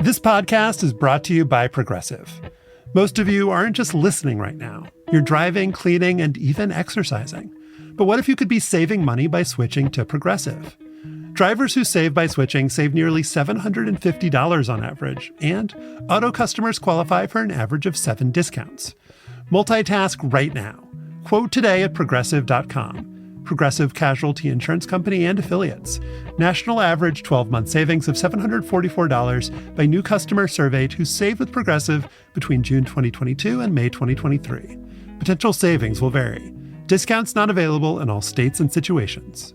This podcast is brought to you by Progressive. Most of you aren't just listening right now. You're driving, cleaning, and even exercising. But what if you could be saving money by switching to Progressive? Drivers who save by switching save nearly $750 on average, and auto customers qualify for an average of 7 discounts. Multitask right now. Quote today at Progressive.com. Progressive Casualty Insurance Company and Affiliates. National average 12-month savings of $744 by new customer surveyed who saved with Progressive between June 2022 and May 2023. Potential savings will vary. Discounts not available in all states and situations.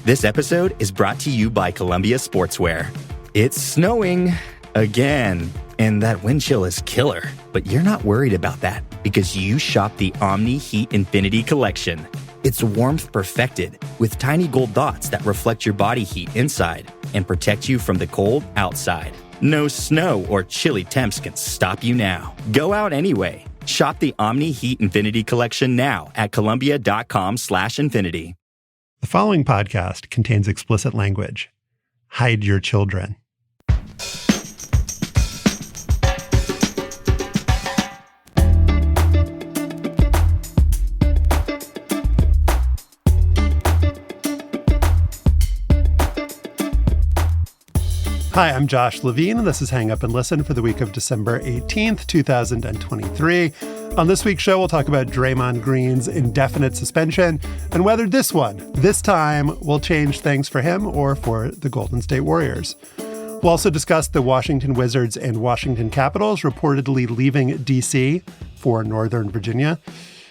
This episode is brought to you by Columbia Sportswear. It's snowing again, and that wind chill is killer. But you're not worried about that because you shop the Omni Heat Infinity Collection. It's warmth perfected with tiny gold dots that reflect your body heat inside and protect you from the cold outside. No snow or chilly temps can stop you now. Go out anyway. Shop the Omni Heat Infinity Collection now at Columbia.com/infinity. The following podcast contains explicit language. Hide your children. Hi, I'm Josh Levin, and this is Hang Up and Listen for the week of December 18th, 2023. On this week's show, we'll talk about Draymond Green's indefinite suspension and whether this time, will change things for him or for the Golden State Warriors. We'll also discuss the Washington Wizards and Washington Capitals reportedly leaving D.C. for Northern Virginia.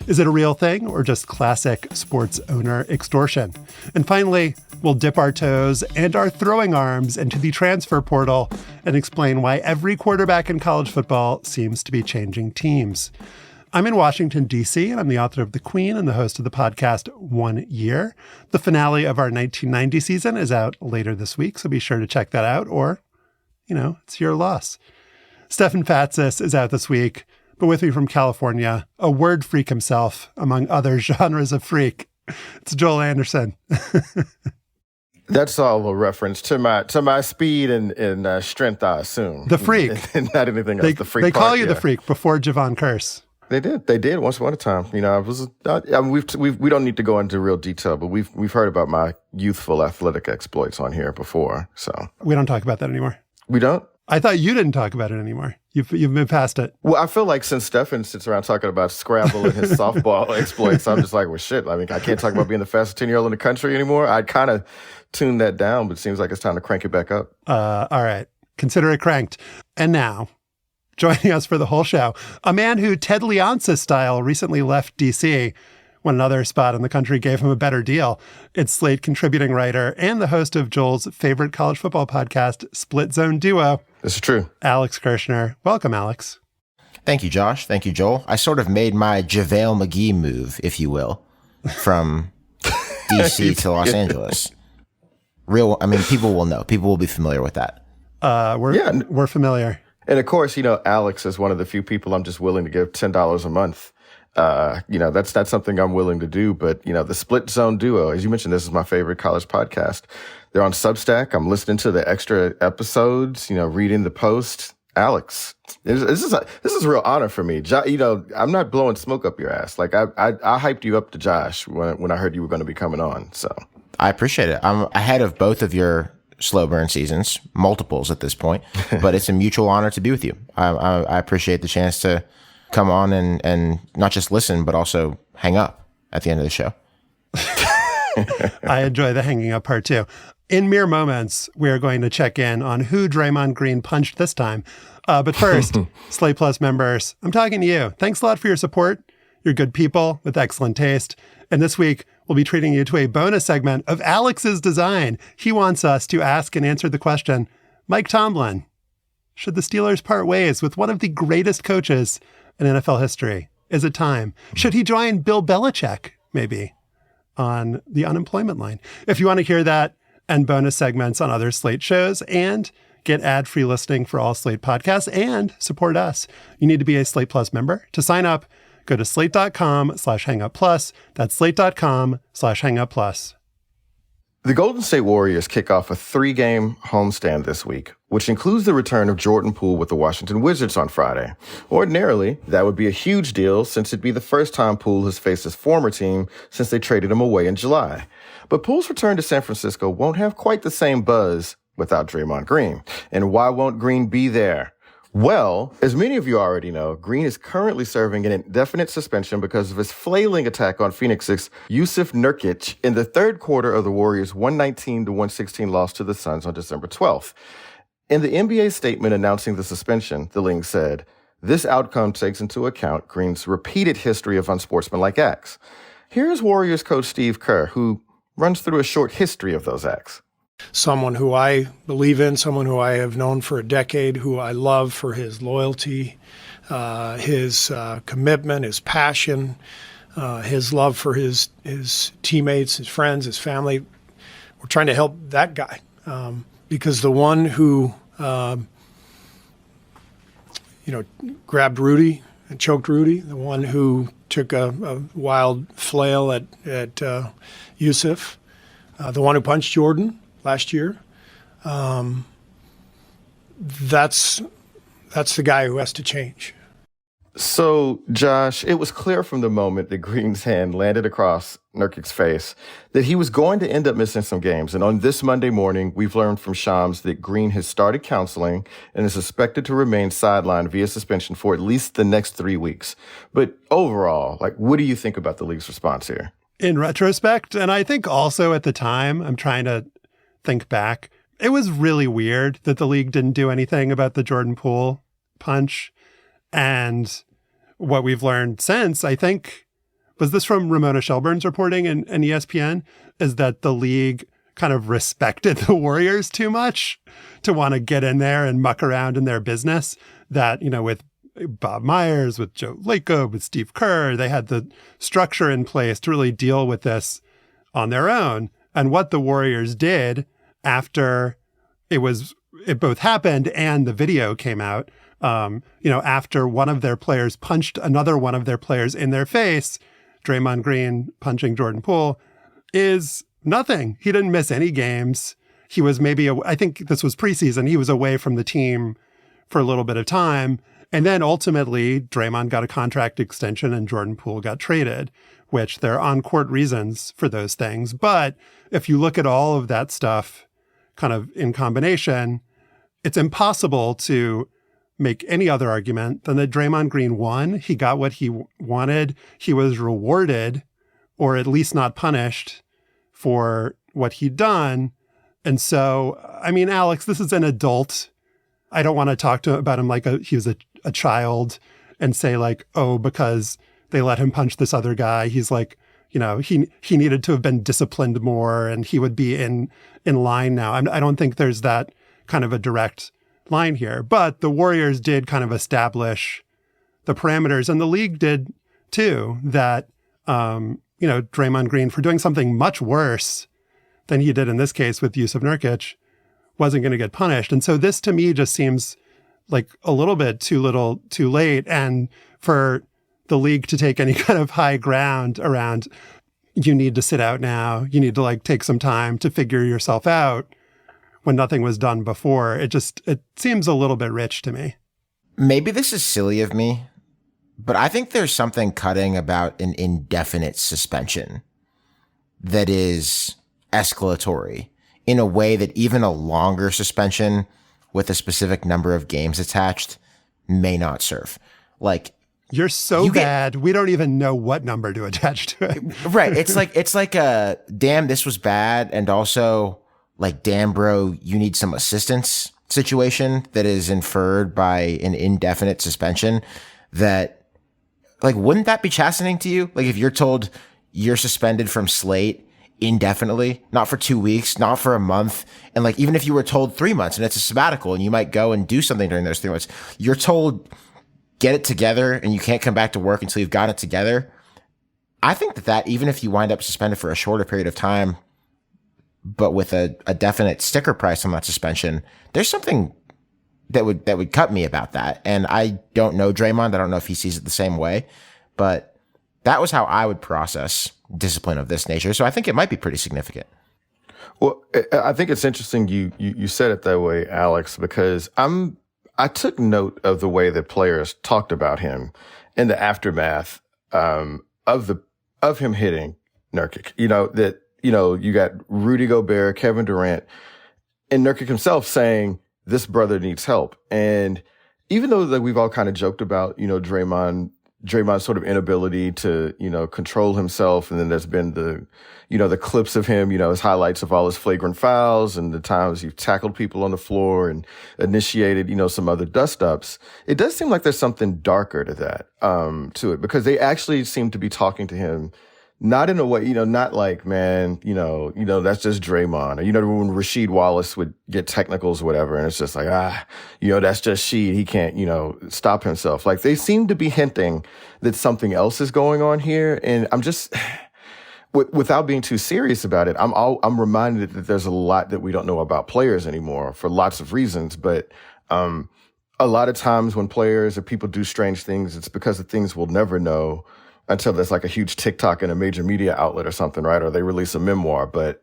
Is it a real thing or just classic sports owner extortion? And finally, we'll dip our toes and our throwing arms into the transfer portal and explain why every quarterback in college football seems to be changing teams. I'm in Washington, D.C., and I'm the author of The Queen and the host of the podcast 1 Year. The finale of our 1990 season is out later this week, so be sure to check that out, or, it's your loss. Stefan Fatsis is out this week, but with me from California, a word freak himself, among other genres of freak. It's Joel Anderson. That's all a reference to my speed and strength, I assume. The freak. And not anything else. The freak. They call you the freak before Javon Curse. They did once upon a time. We don't need to go into real detail, but we've heard about my youthful athletic exploits on here before. So we don't talk about that anymore. We don't? I thought you didn't talk about it anymore. You've been past it. Well, I feel like since Stefan sits around talking about Scrabble and his softball exploits, I'm just like, well, shit. I mean, I can't talk about being the fastest 10-year-old in the country anymore. I'd kind of tuned that down, but it seems like it's time to crank it back up. All right. Consider it cranked. And now, joining us for the whole show, a man who Ted Leonsis style recently left D.C. when another spot in the country gave him a better deal. It's Slate contributing writer and the host of Joel's favorite college football podcast, Split Zone Duo. This is true. Alex Kirshner. Welcome, Alex. Thank you, Josh. Thank you, Joel. I sort of made my JaVale McGee move, if you will, from D.C. to Los Angeles. People will know. People will be familiar with that. We're familiar. And of course, Alex is one of the few people I'm just willing to give $10 a month. That's something I'm willing to do. But, the Split Zone Duo, as you mentioned, this is my favorite college podcast. They're on Substack. I'm listening to the extra episodes, reading the post. Alex, this is a real honor for me. I'm not blowing smoke up your ass. Like I hyped you up to Josh when I heard you were going to be coming on. So I appreciate it. I'm ahead of both of your slow burn seasons, multiples at this point, but it's a mutual honor to be with you. I appreciate the chance to come on and not just listen, but also hang up at the end of the show. I enjoy the hanging up part too. In mere moments, we are going to check in on who Draymond Green punched this time. But first, Slate Plus members, I'm talking to you. Thanks a lot for your support. You're good people with excellent taste. And this week, we'll be treating you to a bonus segment of Alex's design. He wants us to ask and answer the question, Mike Tomlin, should the Steelers part ways with one of the greatest coaches in NFL history? Is it time? Should he join Bill Belichick, maybe, on the unemployment line? If you want to hear that and bonus segments on other Slate shows and get ad-free listening for all Slate podcasts and support us, you need to be a Slate Plus member. To sign up, go to slate.com/hangupplus. That's slate.com/hangupplus. The Golden State Warriors kick off a 3-game homestand this week, which includes the return of Jordan Poole with the Washington Wizards on Friday. Ordinarily, that would be a huge deal since it'd be the first time Poole has faced his former team since they traded him away in July. But Poole's return to San Francisco won't have quite the same buzz without Draymond Green. And why won't Green be there? Well, as many of you already know, Green is currently serving an indefinite suspension because of his flailing attack on Phoenix's Jusuf Nurkic in the third quarter of the Warriors' 119-116 loss to the Suns on December 12th. In the NBA statement announcing the suspension, the league said, this outcome takes into account Green's repeated history of unsportsmanlike acts. Here's Warriors coach Steve Kerr, who runs through a short history of those acts. Someone who I believe in, someone who I have known for a decade, who I love for his loyalty, his commitment, his passion, his love for his teammates, his friends, his family. We're trying to help that guy because the one who, grabbed Rudy and choked Rudy, the one who took a wild flail at Jusuf, the one who punched Jordan last year, that's the guy who has to change. So, Josh, it was clear from the moment that Green's hand landed across Nurkic's face that he was going to end up missing some games. And on this Monday morning, we've learned from Shams that Green has started counseling and is expected to remain sidelined via suspension for at least the next 3 weeks. But overall, what do you think about the league's response here? In retrospect, and I think also at the time, I'm trying to think back, it was really weird that the league didn't do anything about the Jordan Poole punch. And what we've learned since, I think, was this from Ramona Shelburne's reporting in ESPN, is that the league kind of respected the Warriors too much to want to get in there and muck around in their business. That, with Bob Myers, with Joe Lacob, with Steve Kerr, they had the structure in place to really deal with this on their own. And what the Warriors did after it both happened and the video came out, after one of their players punched another one of their players in their face, Draymond Green punching Jordan Poole, is nothing. He didn't miss any games. He was I think this was preseason, he was away from the team for a little bit of time. And then ultimately, Draymond got a contract extension and Jordan Poole got traded, which there are on-court reasons for those things. But if you look at all of that stuff kind of in combination, it's impossible to make any other argument than that Draymond Green won. He got what he wanted. He was rewarded, or at least not punished, for what he'd done. And so, Alex, this is an adult. I don't want to talk about him like he was a child and say because they let him punch this other guy, he's he needed to have been disciplined more and he would be in line now. I don't think there's that kind of a direct line here, but the Warriors did kind of establish the parameters, and the league did too, that, Draymond Green, for doing something much worse than he did in this case with Jusuf Nurkic, wasn't going to get punished. And so this to me just seems like a little bit too little, too late. And for the league to take any kind of high ground around, you need to sit out now, you need to take some time to figure yourself out when nothing was done before. It seems a little bit rich to me. Maybe this is silly of me, but I think there's something cutting about an indefinite suspension that is escalatory in a way that even a longer suspension with a specific number of games attached may not serve. You're so bad, we don't even know what number to attach to it. Right. It's like a damn, this was bad, and also damn, bro, you need some assistance situation that is inferred by an indefinite suspension. That, wouldn't that be chastening to you? If you're told you're suspended from Slate indefinitely, not for 2 weeks, not for a month, and even if you were told 3 months and it's a sabbatical and you might go and do something during those 3 months, you're told get it together and you can't come back to work until you've got it together. I think that even if you wind up suspended for a shorter period of time, but with a definite sticker price on that suspension, there's something that would cut me about that. And I don't know Draymond. I don't know if he sees it the same way, but that was how I would process discipline of this nature. So I think it might be pretty significant. Well, I think it's interesting you said it that way, Alex, because I took note of the way that players talked about him in the aftermath of him hitting Nurkic. You got Rudy Gobert, Kevin Durant, and Nurkic himself saying this brother needs help. And even though we've all kind of joked about Draymond's sort of inability to, control himself. And then there's been the clips of him, his highlights of all his flagrant fouls and the times he's tackled people on the floor and initiated, some other dust ups. It does seem like there's something darker to that, to it, because they actually seem to be talking to him not in a way, not like, man, that's just Draymond. Or, when Rasheed Wallace would get technicals or whatever, and it's just like, that's just Sheed. He can't, stop himself. Like, they seem to be hinting that something else is going on here. And I'm just, without being too serious about it, I'm reminded that there's a lot that we don't know about players anymore for lots of reasons. But, a lot of times when players or people do strange things, it's because of things we'll never know until there's like a huge TikTok in a major media outlet or something, right? Or they release a memoir. But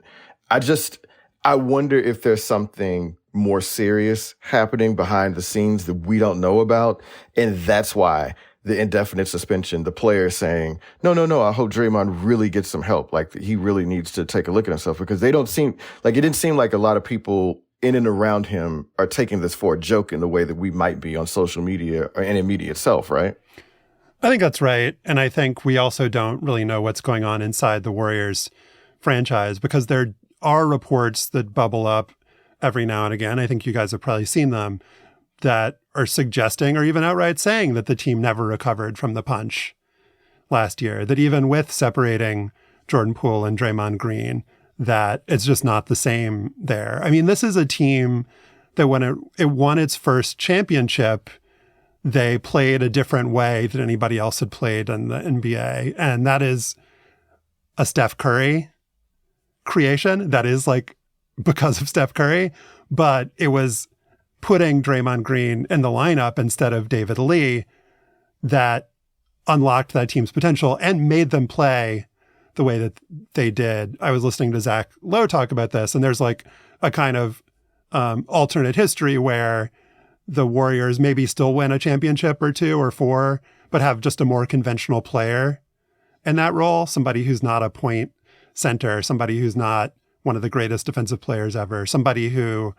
I wonder if there's something more serious happening behind the scenes that we don't know about. And that's why the indefinite suspension, the player saying, no, I hope Draymond really gets some help. Like, he really needs to take a look at himself, because it didn't seem like a lot of people in and around him are taking this for a joke in the way that we might be on social media or in media itself, right? I think that's right. And I think we also don't really know what's going on inside the Warriors franchise, because there are reports that bubble up every now and again. I think you guys have probably seen them, that are suggesting or even outright saying that the team never recovered from the punch last year, that even with separating Jordan Poole and Draymond Green, that it's just not the same there. I mean, this is a team that when it won its first championship, they played a different way than anybody else had played in the NBA. And that is a Steph Curry creation. That is like because of Steph Curry, but it was putting Draymond Green in the lineup instead of David Lee that unlocked that team's potential and made them play the way that they did. I was listening to Zach Lowe talk about this, and there's like a kind of alternate history where the Warriors maybe still win a championship or two or four, but have just a more conventional player in that role, somebody who's not a point center, somebody who's not one of the greatest defensive players ever, somebody who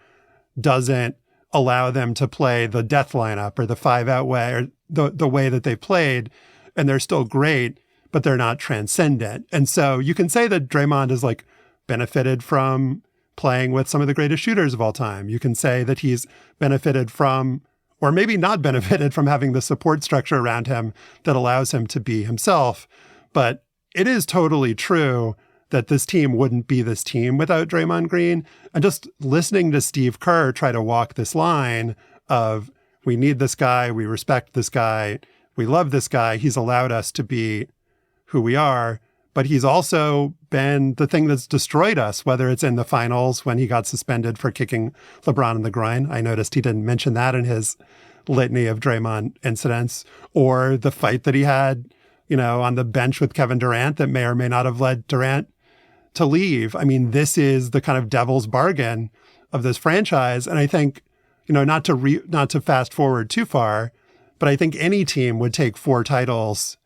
doesn't allow them to play the death lineup or the 5-out way or the way that they played, and they're still great, but they're not transcendent. And so you can say that Draymond has like benefited from playing with some of the greatest shooters of all time. You can say that he's benefited from, or maybe not benefited from, having the support structure around him that allows him to be himself. But it is totally true that this team wouldn't be this team without Draymond Green. And just listening to Steve Kerr try to walk this line of, we need this guy, we respect this guy, we love this guy, he's allowed us to be who we are, but he's also been the thing that's destroyed us, whether it's in the finals when he got suspended for kicking LeBron in the groin. I noticed he didn't mention that in his litany of Draymond incidents, or the fight that he had, on the bench with Kevin Durant that may or may not have led Durant to leave. I mean, this is the kind of devil's bargain of this franchise. And I think, not to fast forward too far, but I think any team would take 4 titles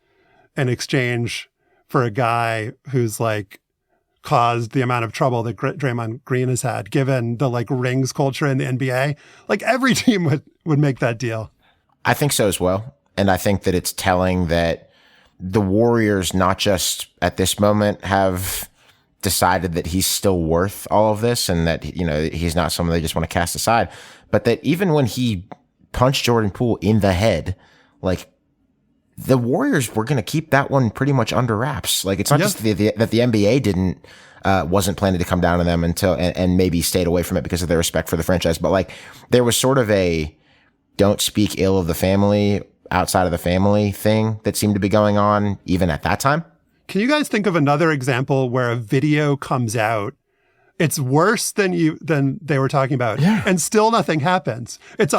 in exchange for a guy who's like caused the amount of trouble that Draymond Green has had, given the like rings culture in the NBA. Like, every team would make that deal. I think so as well. And I think that it's telling that the Warriors, not just at this moment, have decided that he's still worth all of this, and that, he's not someone they just want to cast aside, but that even when he punched Jordan Poole in the head, like, the Warriors were going to keep that one pretty much under wraps. Like, it's not just that the NBA wasn't planning to come down to them until, and maybe stayed away from it because of their respect for the franchise. But like, there was sort of a don't speak ill of the family outside of the family thing that seemed to be going on even at that time. Can you guys think of another example where a video comes out, it's worse than they were talking about, and still nothing happens? It's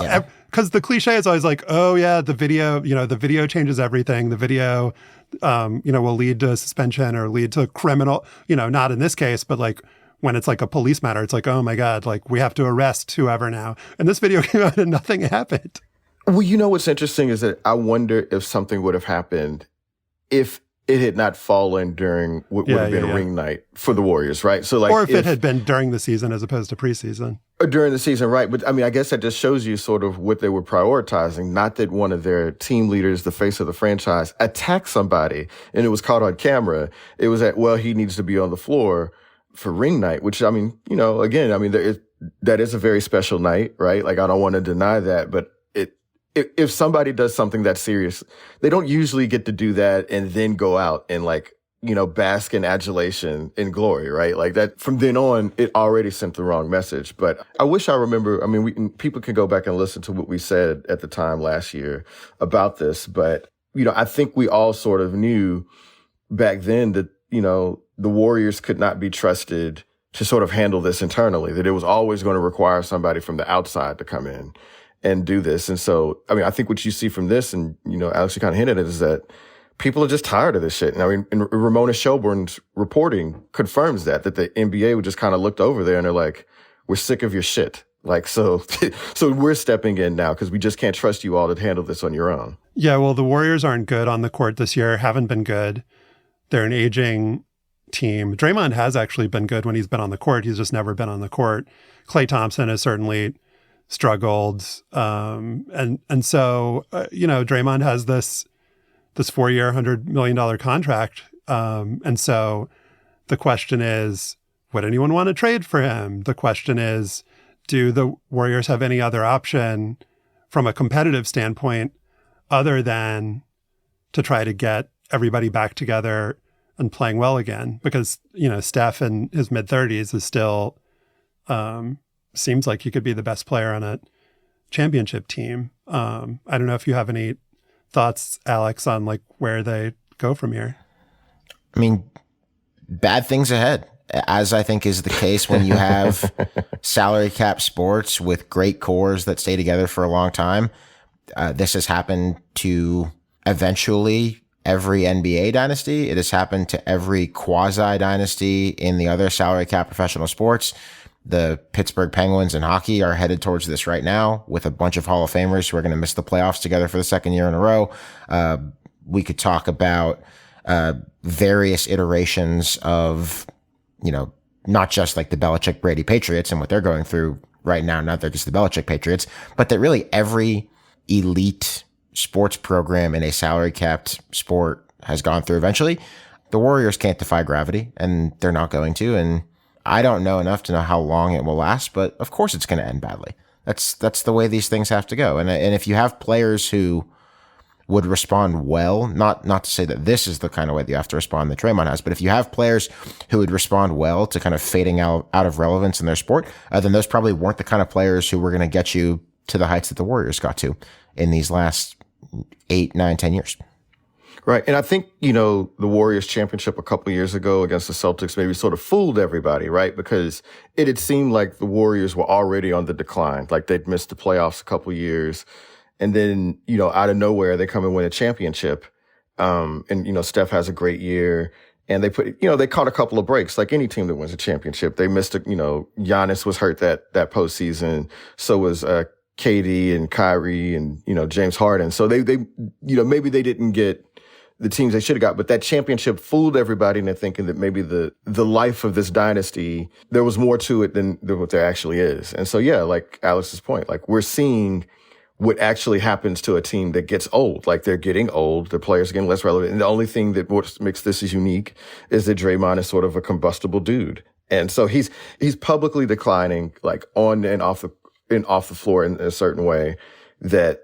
because the cliche is always like, oh yeah, the video changes everything. The video, will lead to suspension or lead to criminal, not in this case, but like when it's like a police matter, it's like, oh my God, like we have to arrest whoever now. And this video came out and nothing happened. Well, you know what's interesting is that I wonder if something would have happened if it had not fallen during what would have been ring night for the Warriors, right? So, like, or if it had been during the season as opposed to preseason. Or during the season, right? But I mean, I guess that just shows you sort of what they were prioritizing. Not that one of their team leaders, the face of the franchise, attacked somebody and it was caught on camera. It was that, well, he needs to be on the floor for ring night, which, I mean, you know, again, I mean, that is a very special night, right? Like, I don't want to deny that, but if somebody does something that serious, they don't usually get to do that and then go out and, like, you know, bask in adulation and glory, right? Like that, from then on, it already sent the wrong message. But I wish I remember, I mean, people can go back and listen to what we said at the time last year about this. But, you know, I think we all sort of knew back then that, you know, the Warriors could not be trusted to sort of handle this internally, that it was always going to require somebody from the outside to come in and do this. And so, I mean, I think what you see from this, and, you know, Alex, you kind of hinted at, is that people are just tired of this shit. And I mean, and Ramona Shelburne's reporting confirms that the NBA would just kind of looked over there and they're like, we're sick of your shit. Like, so we're stepping in now because we just can't trust you all to handle this on your own. Yeah, well, the Warriors aren't good on the court this year, haven't been good. They're an aging team. Draymond has actually been good when he's been on the court. He's just never been on the court. Klay Thompson has certainly struggled. And so, you know, Draymond has this 4-year, $100 million contract. And so the question is, would anyone want to trade for him? The question is, do the Warriors have any other option from a competitive standpoint other than to try to get everybody back together and playing well again? Because, you know, Steph in his mid-30s is still, seems like he could be the best player on a championship team. I don't know if you have any thoughts, Alex, on like where they go from here. I mean, bad things ahead, as I think is the case when you have salary cap sports with great cores that stay together for a long time. This has happened to eventually every NBA dynasty. It has happened to every quasi dynasty in the other salary cap professional sports. The Pittsburgh Penguins in hockey are headed towards this right now with a bunch of Hall of Famers who are going to miss the playoffs together for the second year in a row. We could talk about various iterations of, you know, not just like the Belichick Brady Patriots and what they're going through right now, not they're just the Belichick Patriots, but that really every elite sports program in a salary capped sport has gone through eventually. The Warriors can't defy gravity, and they're not going to. And I don't know enough to know how long it will last, but of course it's going to end badly. That's the way these things have to go. And if you have players who would respond well, not to say that this is the kind of way that you have to respond that Draymond has, but if you have players who would respond well to kind of fading out of relevance in their sport, then those probably weren't the kind of players who were going to get you to the heights that the Warriors got to in these last 8, 9, 10 years. Right. And I think, you know, the Warriors championship a couple of years ago against the Celtics maybe sort of fooled everybody, right? Because it had seemed like the Warriors were already on the decline. Like they'd missed the playoffs a couple of years. And then, you know, out of nowhere, they come and win a championship. And, you know, Steph has a great year. And they they caught a couple of breaks like any team that wins a championship. They missed you know, Giannis was hurt that postseason. So was, KD and Kyrie and, you know, James Harden. So they, you know, maybe they didn't get the teams they should have got, but that championship fooled everybody into thinking that maybe the life of this dynasty, there was more to it than what there actually is. And so, yeah, like Alex's point, like we're seeing what actually happens to a team that gets old. Like they're getting old, the players are getting less relevant. And the only thing that makes this is unique is that Draymond is sort of a combustible dude. And so he's publicly declining, like on and off the floor in a certain way that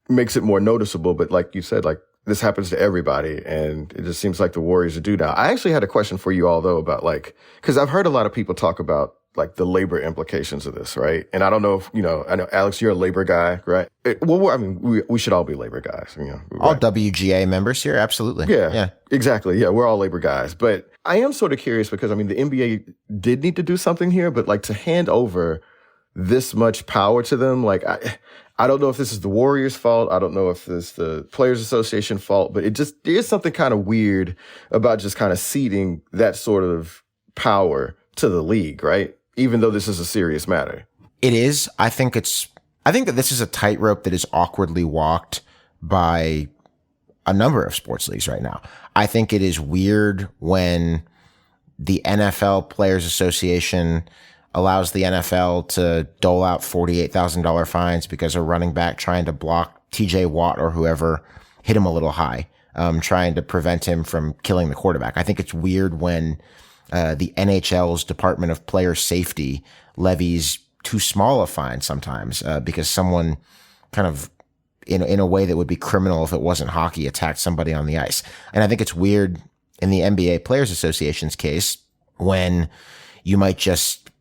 makes it more noticeable. But like you said, like this happens to everybody, and it just seems like the Warriors do now. I actually had a question for you all though about like, cause I've heard a lot of people talk about like the labor implications of this, right? And I don't know if, you know, I know Alex, you're a labor guy, right? I mean, we should all be labor guys, you know. All right? WGA members here. Absolutely. Yeah, exactly. Yeah. We're all labor guys, but I am sort of curious because I mean, the NBA did need to do something here, but like to hand over this much power to them, like I don't know if this is the Warriors' fault. I don't know if this is the Players Association fault, but there's something kind of weird about just kind of ceding that sort of power to the league, right? Even though this is a serious matter. It is. I think that this is a tightrope that is awkwardly walked by a number of sports leagues right now. I think it is weird when the NFL Players Association allows the NFL to dole out $48,000 fines because a running back trying to block TJ Watt or whoever hit him a little high, trying to prevent him from killing the quarterback. I think it's weird when the NHL's Department of Player Safety levies too small a fine sometimes because someone kind of in a way that would be criminal if it wasn't hockey attacked somebody on the ice. And I think it's weird in the NBA Players Association's case when you might just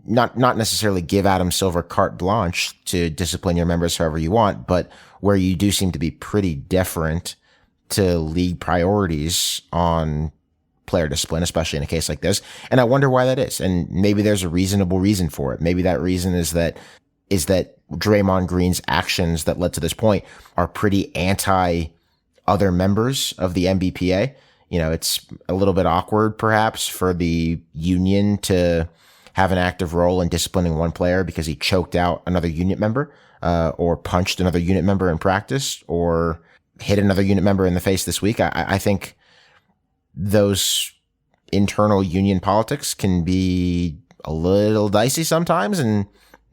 not necessarily give Adam Silver carte blanche to discipline your members however you want, but where you do seem to be pretty deferent to league priorities on player discipline, especially in a case like this. And I wonder why that is. And maybe there's a reasonable reason for it. Maybe that reason is that Draymond Green's actions that led to this point are pretty anti other members of the NBPA. You know, it's a little bit awkward perhaps for the union to have an active role in disciplining one player because he choked out another unit member, or punched another unit member in practice, or hit another unit member in the face this week. I think those internal union politics can be a little dicey sometimes, and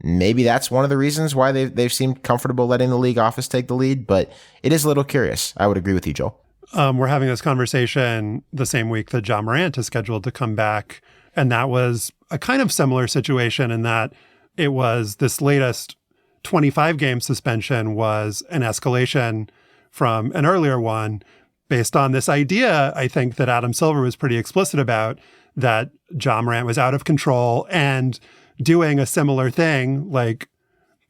maybe that's one of the reasons why they've seemed comfortable letting the league office take the lead, but it is a little curious. I would agree with you, Joel. We're having this conversation the same week that Ja Morant is scheduled to come back, and that was a kind of similar situation in that it was this latest 25-game suspension was an escalation from an earlier one based on this idea, I think, that Adam Silver was pretty explicit about, that Ja Morant was out of control and doing a similar thing, like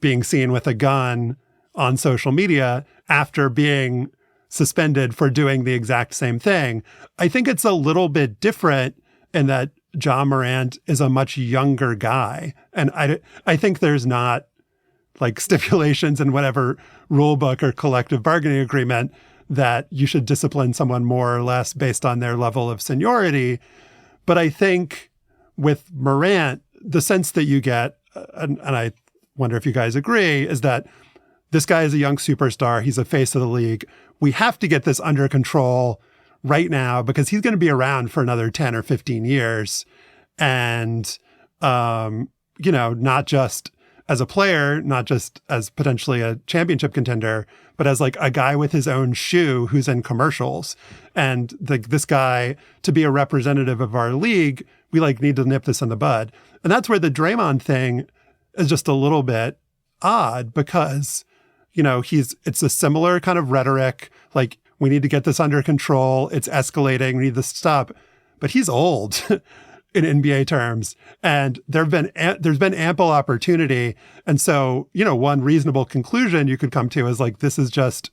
being seen with a gun on social media after being suspended for doing the exact same thing. I think it's a little bit different in that Ja Morant is a much younger guy. And I think there's not like stipulations in whatever rule book or collective bargaining agreement that you should discipline someone more or less based on their level of seniority. But I think with Morant, the sense that you get, and I wonder if you guys agree, is that this guy is a young superstar. He's a face of the league. We have to get this under control right now because he's going to be around for another 10 or 15 years. And, not just as a player, not just as potentially a championship contender, but as like a guy with his own shoe who's in commercials. And this guy, to be a representative of our league, we like need to nip this in the bud. And that's where the Draymond thing is just a little bit odd because, it's a similar kind of rhetoric, like we need to get this under control. It's escalating. We need this to stop. But he's old in NBA terms. And there's been ample opportunity. And so, one reasonable conclusion you could come to is like, this is just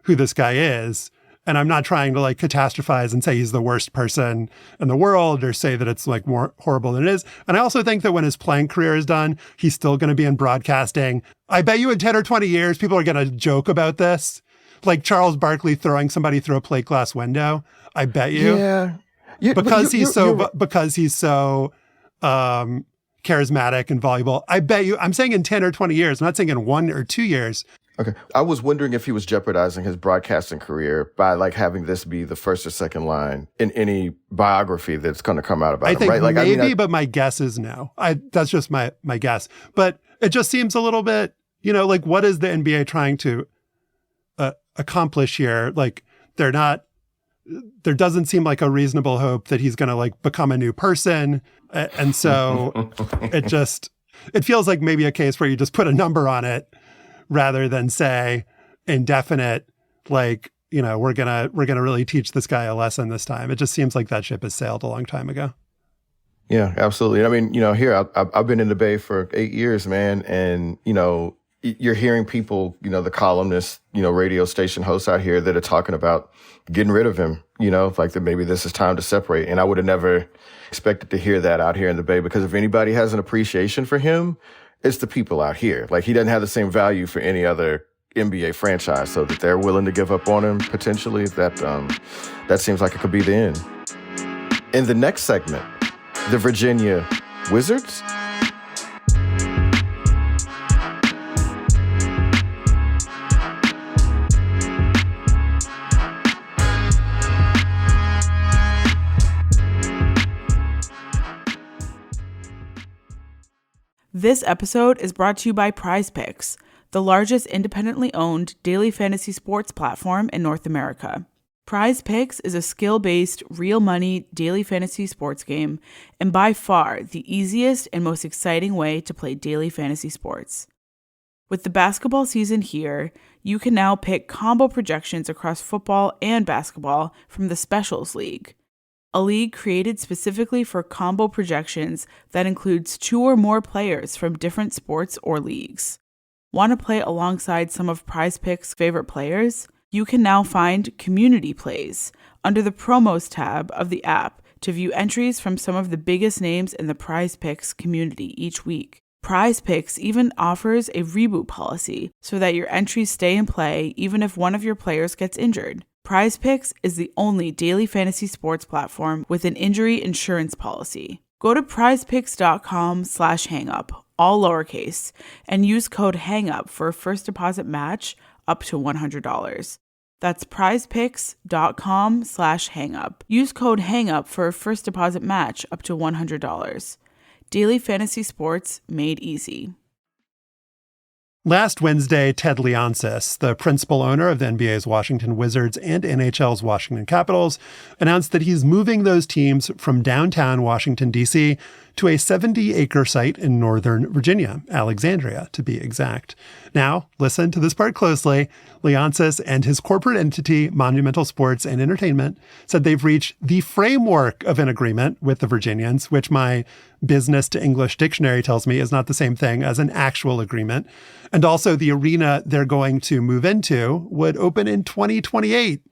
who this guy is. And I'm not trying to like catastrophize and say he's the worst person in the world or say that it's like more horrible than it is. And I also think that when his playing career is done, he's still going to be in broadcasting. I bet you in 10 or 20 years, people are going to joke about this. Like Charles Barkley throwing somebody through a plate glass window. I bet you. Yeah. Because he's so charismatic and voluble. I bet you, I'm saying in 10 or 20 years, I'm not saying in 1 or 2 years. Okay. I was wondering if he was jeopardizing his broadcasting career by like having this be the first or second line in any biography that's going to come out about him, think right? Like, maybe, but my guess is no. That's just my guess. But it just seems a little bit, like what is the NBA trying to accomplish here? Like there doesn't seem like a reasonable hope that he's going to like become a new person. And so it feels like maybe a case where you just put a number on it rather than say indefinite, like, we're going to really teach this guy a lesson this time. It just seems like that ship has sailed a long time ago. Yeah, absolutely. I mean, here, I've been in the Bay for 8 years, man. And, you're hearing people, the columnists, radio station hosts out here that are talking about getting rid of him, like that maybe this is time to separate. And I would have never expected to hear that out here in the Bay, because if anybody has an appreciation for him, it's the people out here. Like he doesn't have the same value for any other NBA franchise, so that they're willing to give up on him potentially, that seems like it could be the end. In the next segment, the Virginia Wizards? This episode is brought to you by Prize Picks, the largest independently owned daily fantasy sports platform in North America. Prize Picks is a skill-based, real-money daily fantasy sports game and by far the easiest and most exciting way to play daily fantasy sports. With the basketball season here, you can now pick combo projections across football and basketball from the Specials League, a league created specifically for combo projections that includes 2 or more players from different sports or leagues. Want to play alongside some of Prize Picks' favorite players? You can now find Community Plays under the Promos tab of the app to view entries from some of the biggest names in the Prize Picks community each week. Prize Picks even offers a reboot policy so that your entries stay in play even if one of your players gets injured. Prize Picks is the only daily fantasy sports platform with an injury insurance policy. Go to prizepicks.com/hangup, all lowercase, and use code HANGUP for a first deposit match up to $100. That's prizepicks.com/hangup. Use code HANGUP for a first deposit match up to $100. Daily fantasy sports made easy. Last Wednesday, Ted Leonsis, the principal owner of the NBA's Washington Wizards and NHL's Washington Capitals, announced that he's moving those teams from downtown Washington, D.C. to a 70-acre site in Northern Virginia, Alexandria, to be exact. Now, listen to this part closely. Leonsis and his corporate entity, Monumental Sports and Entertainment, said they've reached the framework of an agreement with the Virginians, which my business to English dictionary tells me is not the same thing as an actual agreement. And also the arena they're going to move into would open in 2028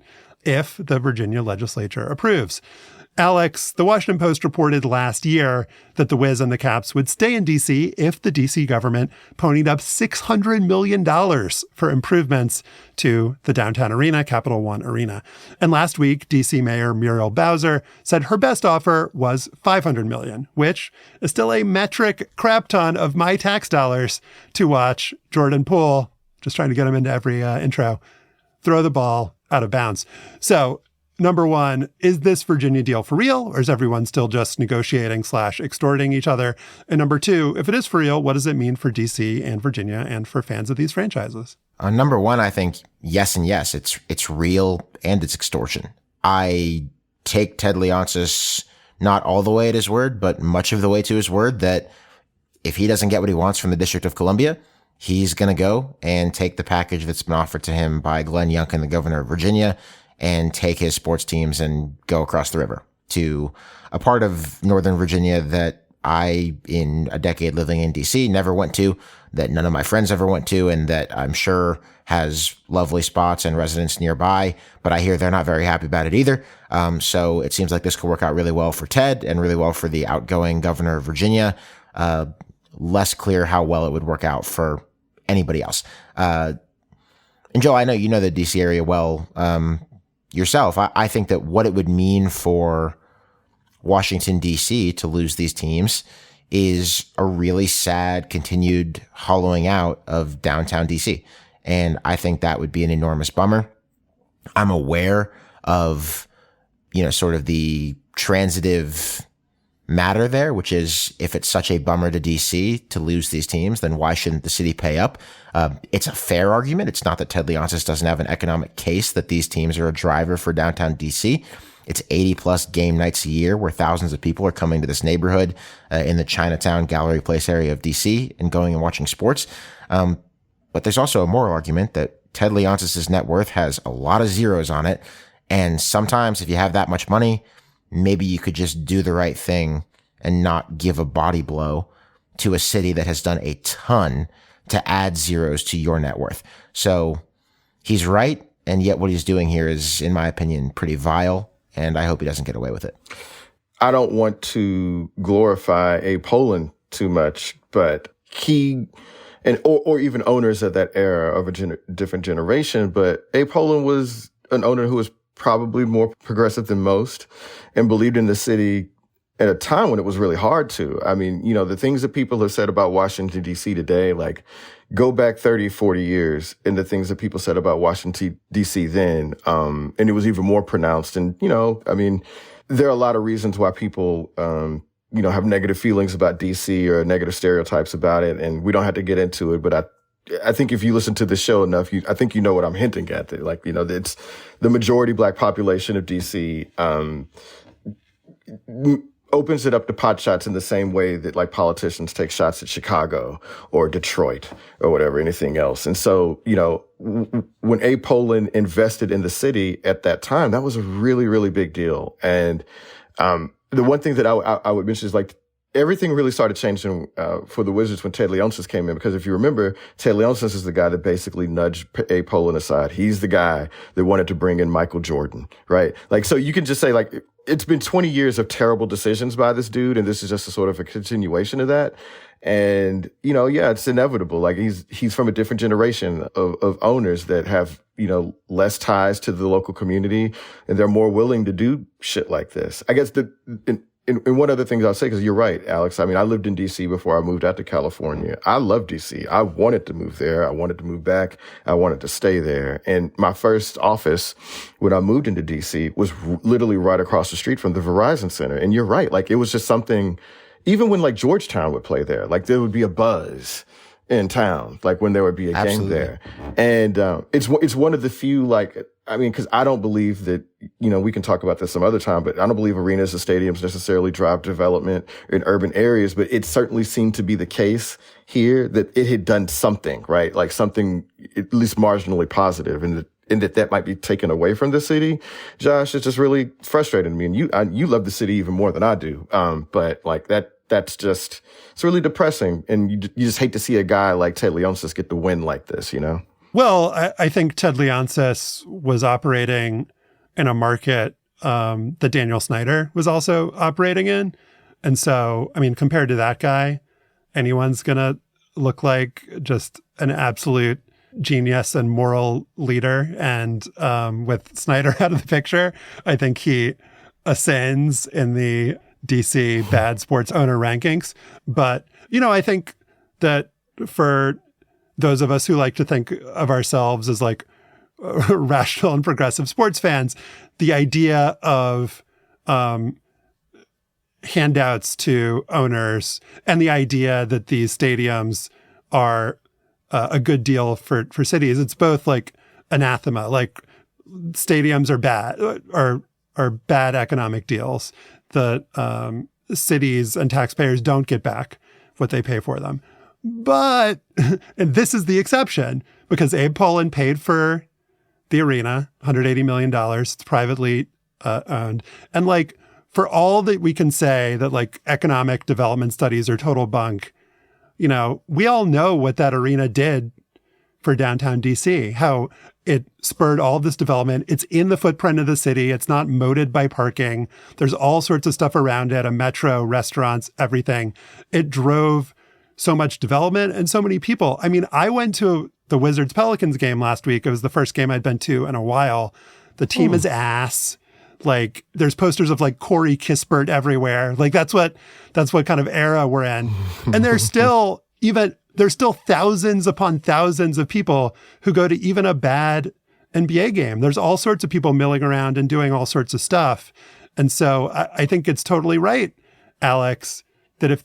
if the Virginia legislature approves. Alex, the Washington Post reported last year that the Wiz and the Caps would stay in D.C. if the D.C. government ponied up $600 million for improvements to the downtown arena, Capital One Arena. And last week, D.C. Mayor Muriel Bowser said her best offer was $500 million, which is still a metric crap ton of my tax dollars to watch Jordan Poole, just trying to get him into every intro, throw the ball out of bounds. So, number one, is this Virginia deal for real, or is everyone still just negotiating/extorting each other? And number two, if it is for real, what does it mean for DC and Virginia and for fans of these franchises? Number one, I think yes and yes. It's real and it's extortion. I take Ted Leonsis not all the way at his word, but much of the way to his word that if he doesn't get what he wants from the District of Columbia, he's going to go and take the package that's been offered to him by Glenn Youngkin, the governor of Virginia, and take his sports teams and go across the river to a part of Northern Virginia that I, in a decade living in DC, never went to, that none of my friends ever went to, and that I'm sure has lovely spots and residents nearby, but I hear they're not very happy about it either. So it seems like this could work out really well for Ted and really well for the outgoing governor of Virginia. Less clear how well it would work out for anybody else. And Joe, I know you know the DC area well yourself. I think that what it would mean for Washington, D.C. to lose these teams is a really sad continued hollowing out of downtown D.C. And I think that would be an enormous bummer. I'm aware of, sort of the transitive matter there, which is if it's such a bummer to DC to lose these teams, then why shouldn't the city pay up? It's a fair argument. It's not that Ted Leonsis doesn't have an economic case that these teams are a driver for downtown DC. It's 80 plus game nights a year where thousands of people are coming to this neighborhood in the Chinatown Gallery Place area of DC and going and watching sports. But there's also a moral argument that Ted Leonsis' net worth has a lot of zeros on it. And sometimes if you have that much money, maybe you could just do the right thing and not give a body blow to a city that has done a ton to add zeros to your net worth. So he's right. And yet what he's doing here is, in my opinion, pretty vile. And I hope he doesn't get away with it. I don't want to glorify Abe Pollin too much, but he or even owners of that era of a different generation. But Abe Pollin was an owner who was probably more progressive than most and believed in the city at a time when it was really hard to. I mean, the things that people have said about Washington, D.C. today, like go back 30, 40 years, and the things that people said about Washington, D.C. then, and it was even more pronounced. And, I mean, there are a lot of reasons why people, have negative feelings about D.C. or negative stereotypes about it, and we don't have to get into it, but I think if you listen to the show enough, I think you know what I'm hinting at. Like, it's the majority Black population of D.C., opens it up to pot shots in the same way that like politicians take shots at Chicago or Detroit or whatever, anything else. And so, when Abe Pollin invested in the city at that time, that was a really, really big deal. And the one thing that I would mention is like everything really started changing for the Wizards when Ted Leonsis came in, because if you remember, Ted Leonsis is the guy that basically nudged Abe Pollin aside. He's the guy that wanted to bring in Michael Jordan, right? Like, so you can just say like, it's been 20 years of terrible decisions by this dude, and this is just a sort of a continuation of that. And, it's inevitable. Like he's from a different generation of owners that have, less ties to the local community, and they're more willing to do shit like this. I guess and one other thing I'll say, because you're right, Alex. I mean, I lived in D.C. before I moved out to California. I love D.C. I wanted to move there. I wanted to move back. I wanted to stay there. And my first office when I moved into D.C. was literally right across the street from the Verizon Center. And you're right. Like, it was just something, even when like Georgetown would play there, like there would be a buzz in town, like when there would be a game there. And it's one of the few, like, I mean, because I don't believe that, we can talk about this some other time, but I don't believe arenas and stadiums necessarily drive development in urban areas. But it certainly seemed to be the case here that it had done something, right? Like something at least marginally positive, and that might be taken away from the city. Josh, it's just really frustrating to me. And you love the city even more than I do. But like that's just, it's really depressing. And you just hate to see a guy like Ted Leonsis get the win like this, Well, I think Ted Leonsis was operating in a market that Daniel Snyder was also operating in. And so, I mean, compared to that guy, anyone's going to look like just an absolute genius and moral leader. And with Snyder out of the picture, I think he ascends in the DC bad sports owner rankings. But, I think that for those of us who like to think of ourselves as like rational and progressive sports fans, the idea of handouts to owners and the idea that these stadiums are a good deal for cities, it's both like anathema. Like stadiums are bad, are bad economic deals. The cities and taxpayers don't get back what they pay for them. But, and this is the exception, because Abe Pollin paid for the arena, $180 million. It's privately owned. And like, for all that we can say that like economic development studies are total bunk, we all know what that arena did for downtown DC, how it spurred all of this development. It's in the footprint of the city. It's not moated by parking. There's all sorts of stuff around it, a metro, restaurants, everything. It drove so much development and so many people. I mean, I went to the Wizards Pelicans game last week. It was the first game I'd been to in a while. The team is ass. Like there's posters of like Corey Kispert everywhere. Like that's what kind of era we're in. And there's still thousands upon thousands of people who go to even a bad NBA game. There's all sorts of people milling around and doing all sorts of stuff. And so I think it's totally right, Alex, that if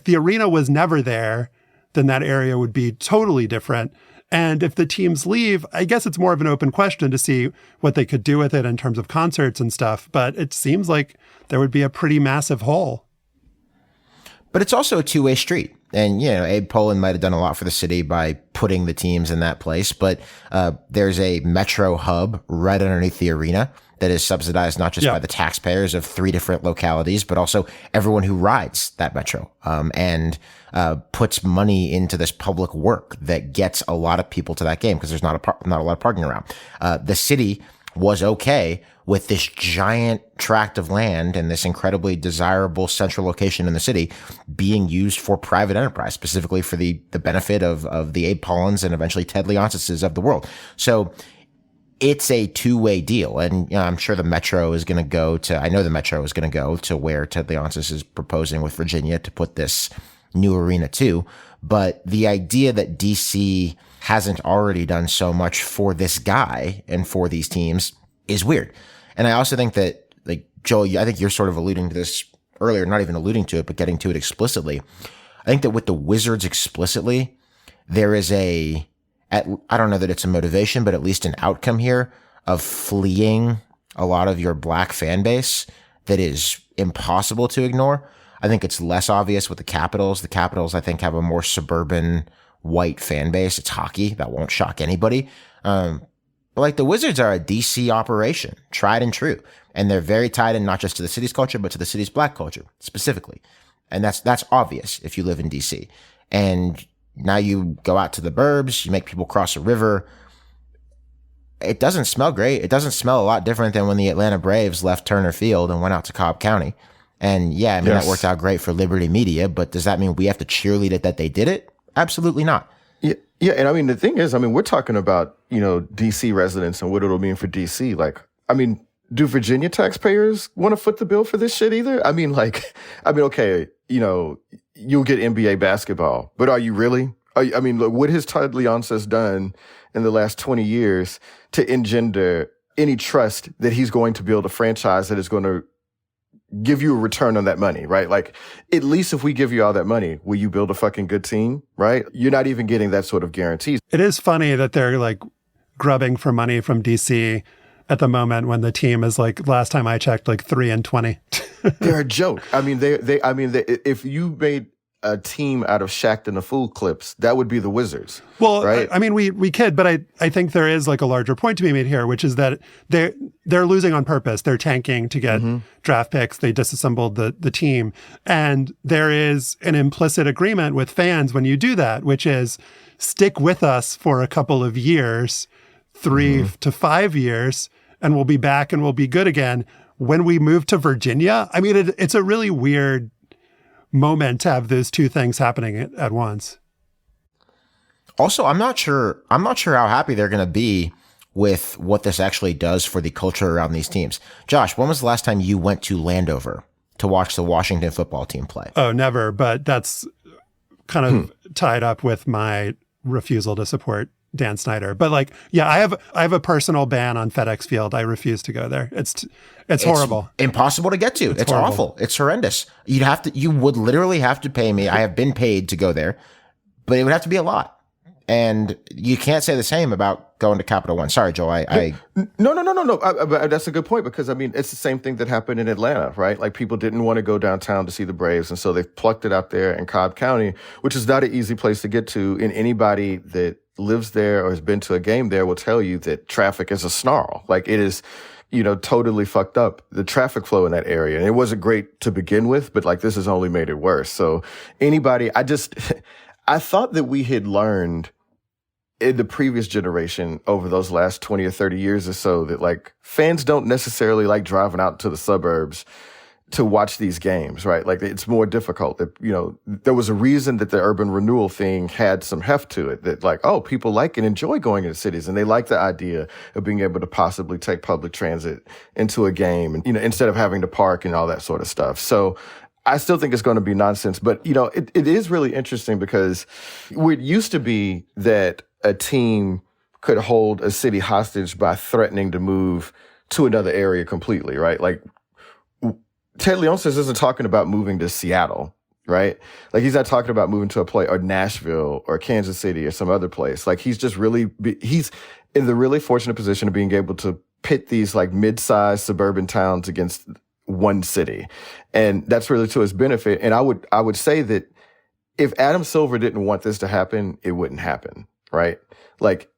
the arena was never there, then that area would be totally different. And if the teams leave, I guess it's more of an open question to see what they could do with it in terms of concerts and stuff. But it seems like there would be a pretty massive hole. But it's also a two-way street. And, Abe Pollin might have done a lot for the city by putting the teams in that place. But there's a metro hub right underneath the arena that is subsidized not just by the taxpayers of 3 different localities, but also everyone who rides that metro and puts money into this public work that gets a lot of people to that game because there's not a lot of parking around. The city was okay with this giant tract of land and this incredibly desirable central location in the city being used for private enterprise, specifically for the benefit of the Abe Pollins and eventually Ted Leonsis of the world. So it's a two-way deal. And I'm sure the Metro is going to go to, I know the Metro is going to go to where Ted Leonsis is proposing with Virginia to put this new arena to. But the idea that DC hasn't already done so much for this guy and for these teams is weird. And I also think that, like, Joel, I think you're sort of alluding to this earlier, not even alluding to it, but getting to it explicitly. I think that with the Wizards explicitly, there is I don't know that it's a motivation, but at least an outcome here of fleeing a lot of your black fan base that is impossible to ignore. I think it's less obvious with the Capitals. The Capitals, I think, have a more suburban white fan base. It's hockey. That won't shock anybody. But like the Wizards are a DC operation, tried and true. And they're very tied in not just to the city's culture, but to the city's black culture specifically. And that's obvious if you live in DC. And now you go out to the burbs, you make people cross a river. It doesn't smell great. It doesn't smell a lot different than when the Atlanta Braves left Turner Field and went out to Cobb County. And yeah, I mean, that worked out great for Liberty Media, but does that mean we have to cheerlead it that they did it? Absolutely not. Yeah. And I mean, the thing is, I mean, we're talking about, DC residents and what it'll mean for DC. Like, I mean, do Virginia taxpayers want to foot the bill for this shit either? I mean, okay, you'll get NBA basketball, but are you really? Look, what has Ted Leonsis done in the last 20 years to engender any trust that he's going to build a franchise that is going to give you a return on that money, right? Like, at least if we give you all that money, will you build a fucking good team, right? You're not even getting that sort of guarantee. It is funny that they're like grubbing for money from DC at the moment when the team is like, last time I checked, like 3-20. They're a joke. I mean, if you made a team out of Shaq and the Fool clips, that would be the Wizards. Well, right? I mean, we kid, but I think there is like a larger point to be made here, which is that they're losing on purpose. They're tanking to get draft picks. They disassembled the team. And there is an implicit agreement with fans when you do that, which is stick with us for a couple of years, 3 to 5 years, and we'll be back and we'll be good again. When we move to Virginia, I mean, it's a really weird moment to have those two things happening at once. Also, I'm not sure how happy they're going to be with what this actually does for the culture around these teams. Josh, when was the last time you went to Landover to watch the Washington football team play? Oh, never. But that's kind of tied up with my refusal to support Dan Snyder. But like, yeah, I have a personal ban on FedEx Field. I refuse to go there. It's horrible. Impossible to get to. It's awful. It's horrendous. You would literally have to pay me. I have been paid to go there, but it would have to be a lot. And you can't say the same about going to Capital One. Sorry, Joe. No. That's a good point, because I mean, it's the same thing that happened in Atlanta, right? Like, people didn't want to go downtown to see the Braves, and so they plucked it out there in Cobb County, which is not an easy place to get to. And anybody that lives there or has been to a game there will tell you that traffic is a snarl. Like, it is, totally fucked up, the traffic flow in that area. And it wasn't great to begin with, but like, this has only made it worse. So I thought that we had learned in the previous generation over those last 20 or 30 years or so that like fans don't necessarily like driving out to the suburbs to watch these games, right? Like, it's more difficult. That, there was a reason that the urban renewal thing had some heft to it, that like, oh, people like and enjoy going into cities, and they like the idea of being able to possibly take public transit into a game, and, instead of having to park and all that sort of stuff. So I still think it's going to be nonsense, but, it is really interesting, because it used to be that a team could hold a city hostage by threatening to move to another area completely, right? Like, Ted Leonsis isn't talking about moving to Seattle, right? Like, he's not talking about moving to a place, or Nashville or Kansas City or some other place. Like, he's just he's in the really fortunate position of being able to pit these like mid-sized suburban towns against one city. And that's really to his benefit. And I would say that if Adam Silver didn't want this to happen, it wouldn't happen, right? Like,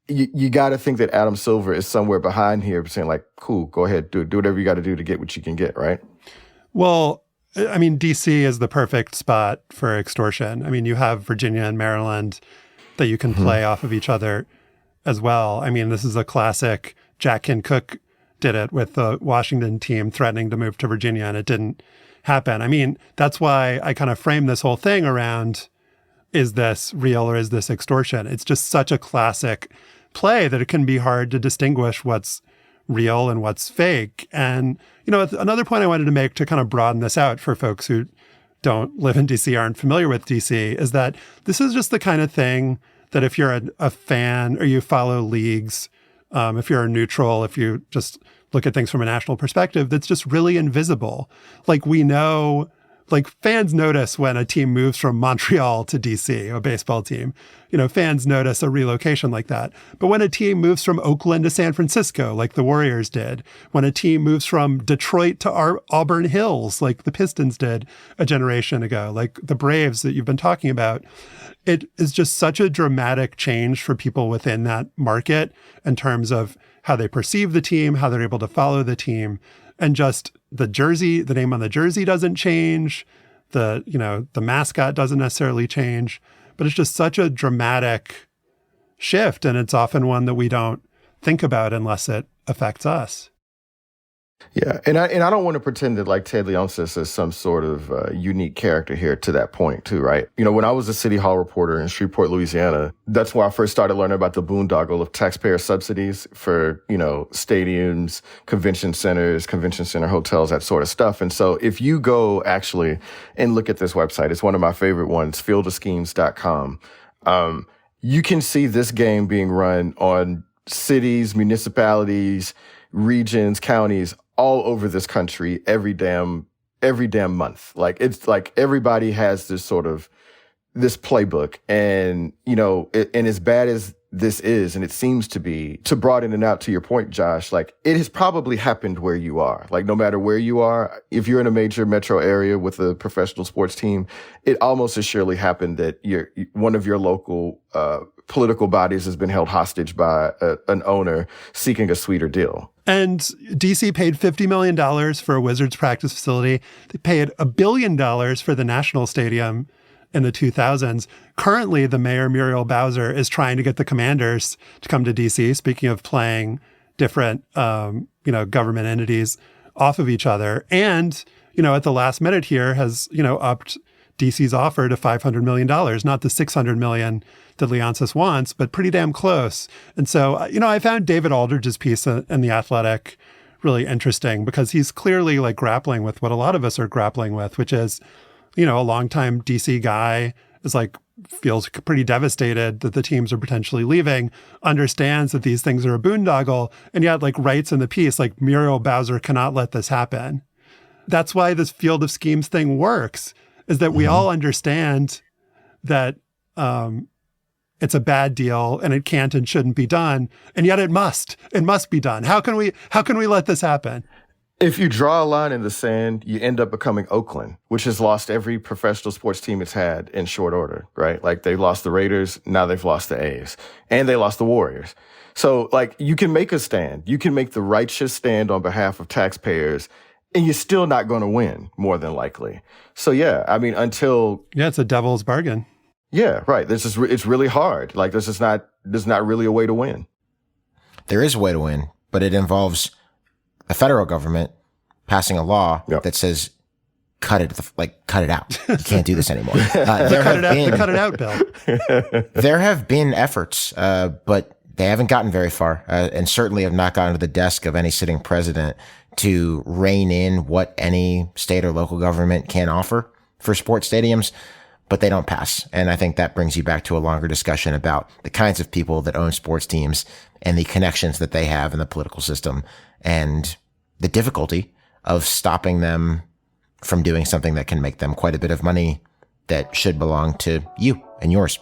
you got to think that Adam Silver is somewhere behind here saying like, cool, go ahead, do whatever you got to do to get what you can get, right? Well, I mean, DC is the perfect spot for extortion. I mean, you have Virginia and Maryland that you can play off of each other as well. I mean, this is a classic. Jack Kent Cooke did it with the Washington team threatening to move to Virginia, and it didn't happen. I mean, that's why I kind of frame this whole thing around, is this real or is this extortion? It's just such a classic play that it can be hard to distinguish what's real and what's fake. And, another point I wanted to make to kind of broaden this out for folks who don't live in DC, aren't familiar with DC, is that this is just the kind of thing that if you're a fan or you follow leagues, if you're a neutral, if you just look at things from a national perspective, that's just really invisible. Like we know, like fans notice when a team moves from Montreal to DC, a baseball team. Fans notice a relocation like that. But when a team moves from Oakland to San Francisco, like the Warriors did, when a team moves from Detroit to Auburn Hills, like the Pistons did a generation ago, like the Braves that you've been talking about, it is just such a dramatic change for people within that market in terms of how they perceive the team, how they're able to follow the team, and just the jersey, the name on the jersey doesn't change, the mascot doesn't necessarily change, but it's just such a dramatic shift, and it's often one that we don't think about unless it affects us. Yeah, and I don't want to pretend that like Ted Leonsis is some sort of unique character here to that point too, right? When I was a City Hall reporter in Shreveport, Louisiana, that's where I first started learning about the boondoggle of taxpayer subsidies for, stadiums, convention center hotels, that sort of stuff. And so if you go actually and look at this website, it's one of my favorite ones, fieldofschemes.com. You can see this game being run on cities, municipalities, regions, counties, all over this country every damn month. Like it's like everybody has this sort of this playbook, and and as bad as this is, and it seems to be, to broaden it out to your point, Josh, like it has probably happened where you are. Like no matter where you are, if you're in a major metro area with a professional sports team, it almost as surely happened that one of your local political bodies has been held hostage by an owner seeking a sweeter deal. And DC paid $50 million for a Wizards practice facility. They paid $1 billion for the National Stadium in the 2000s. Currently, the mayor, Muriel Bowser, is trying to get the Commanders to come to DC, speaking of playing different, government entities off of each other. And, at the last minute here has, upped DC's offer to $500 million, not the $600 million that Leonsis wants, but pretty damn close. And so, I found David Aldridge's piece in The Athletic really interesting because he's clearly like grappling with what a lot of us are grappling with, which is, a longtime DC guy is like, feels pretty devastated that the teams are potentially leaving, understands that these things are a boondoggle, and yet like writes in the piece, like Muriel Bowser cannot let this happen. That's why this field of schemes thing works, is that we all understand that it's a bad deal and it can't and shouldn't be done, and yet it must be done. How can we let this happen? If you draw a line in the sand, you end up becoming Oakland, which has lost every professional sports team it's had in short order, right? Like they lost the Raiders, now they've lost the A's, and they lost the Warriors. So like you can make a stand, you can make the righteous stand on behalf of taxpayers, and you're still not going to win, more than likely. So yeah, I mean, it's a devil's bargain. Yeah, right. It's really hard. Like there's not really a way to win. There is a way to win, but it involves the federal government passing a law that says, cut it out. You can't do this anymore. The cut it out bill. There have been efforts, but they haven't gotten very far, and certainly have not gotten to the desk of any sitting president to rein in what any state or local government can offer for sports stadiums, but they don't pass. And I think that brings you back to a longer discussion about the kinds of people that own sports teams and the connections that they have in the political system and the difficulty of stopping them from doing something that can make them quite a bit of money that should belong to you and yours.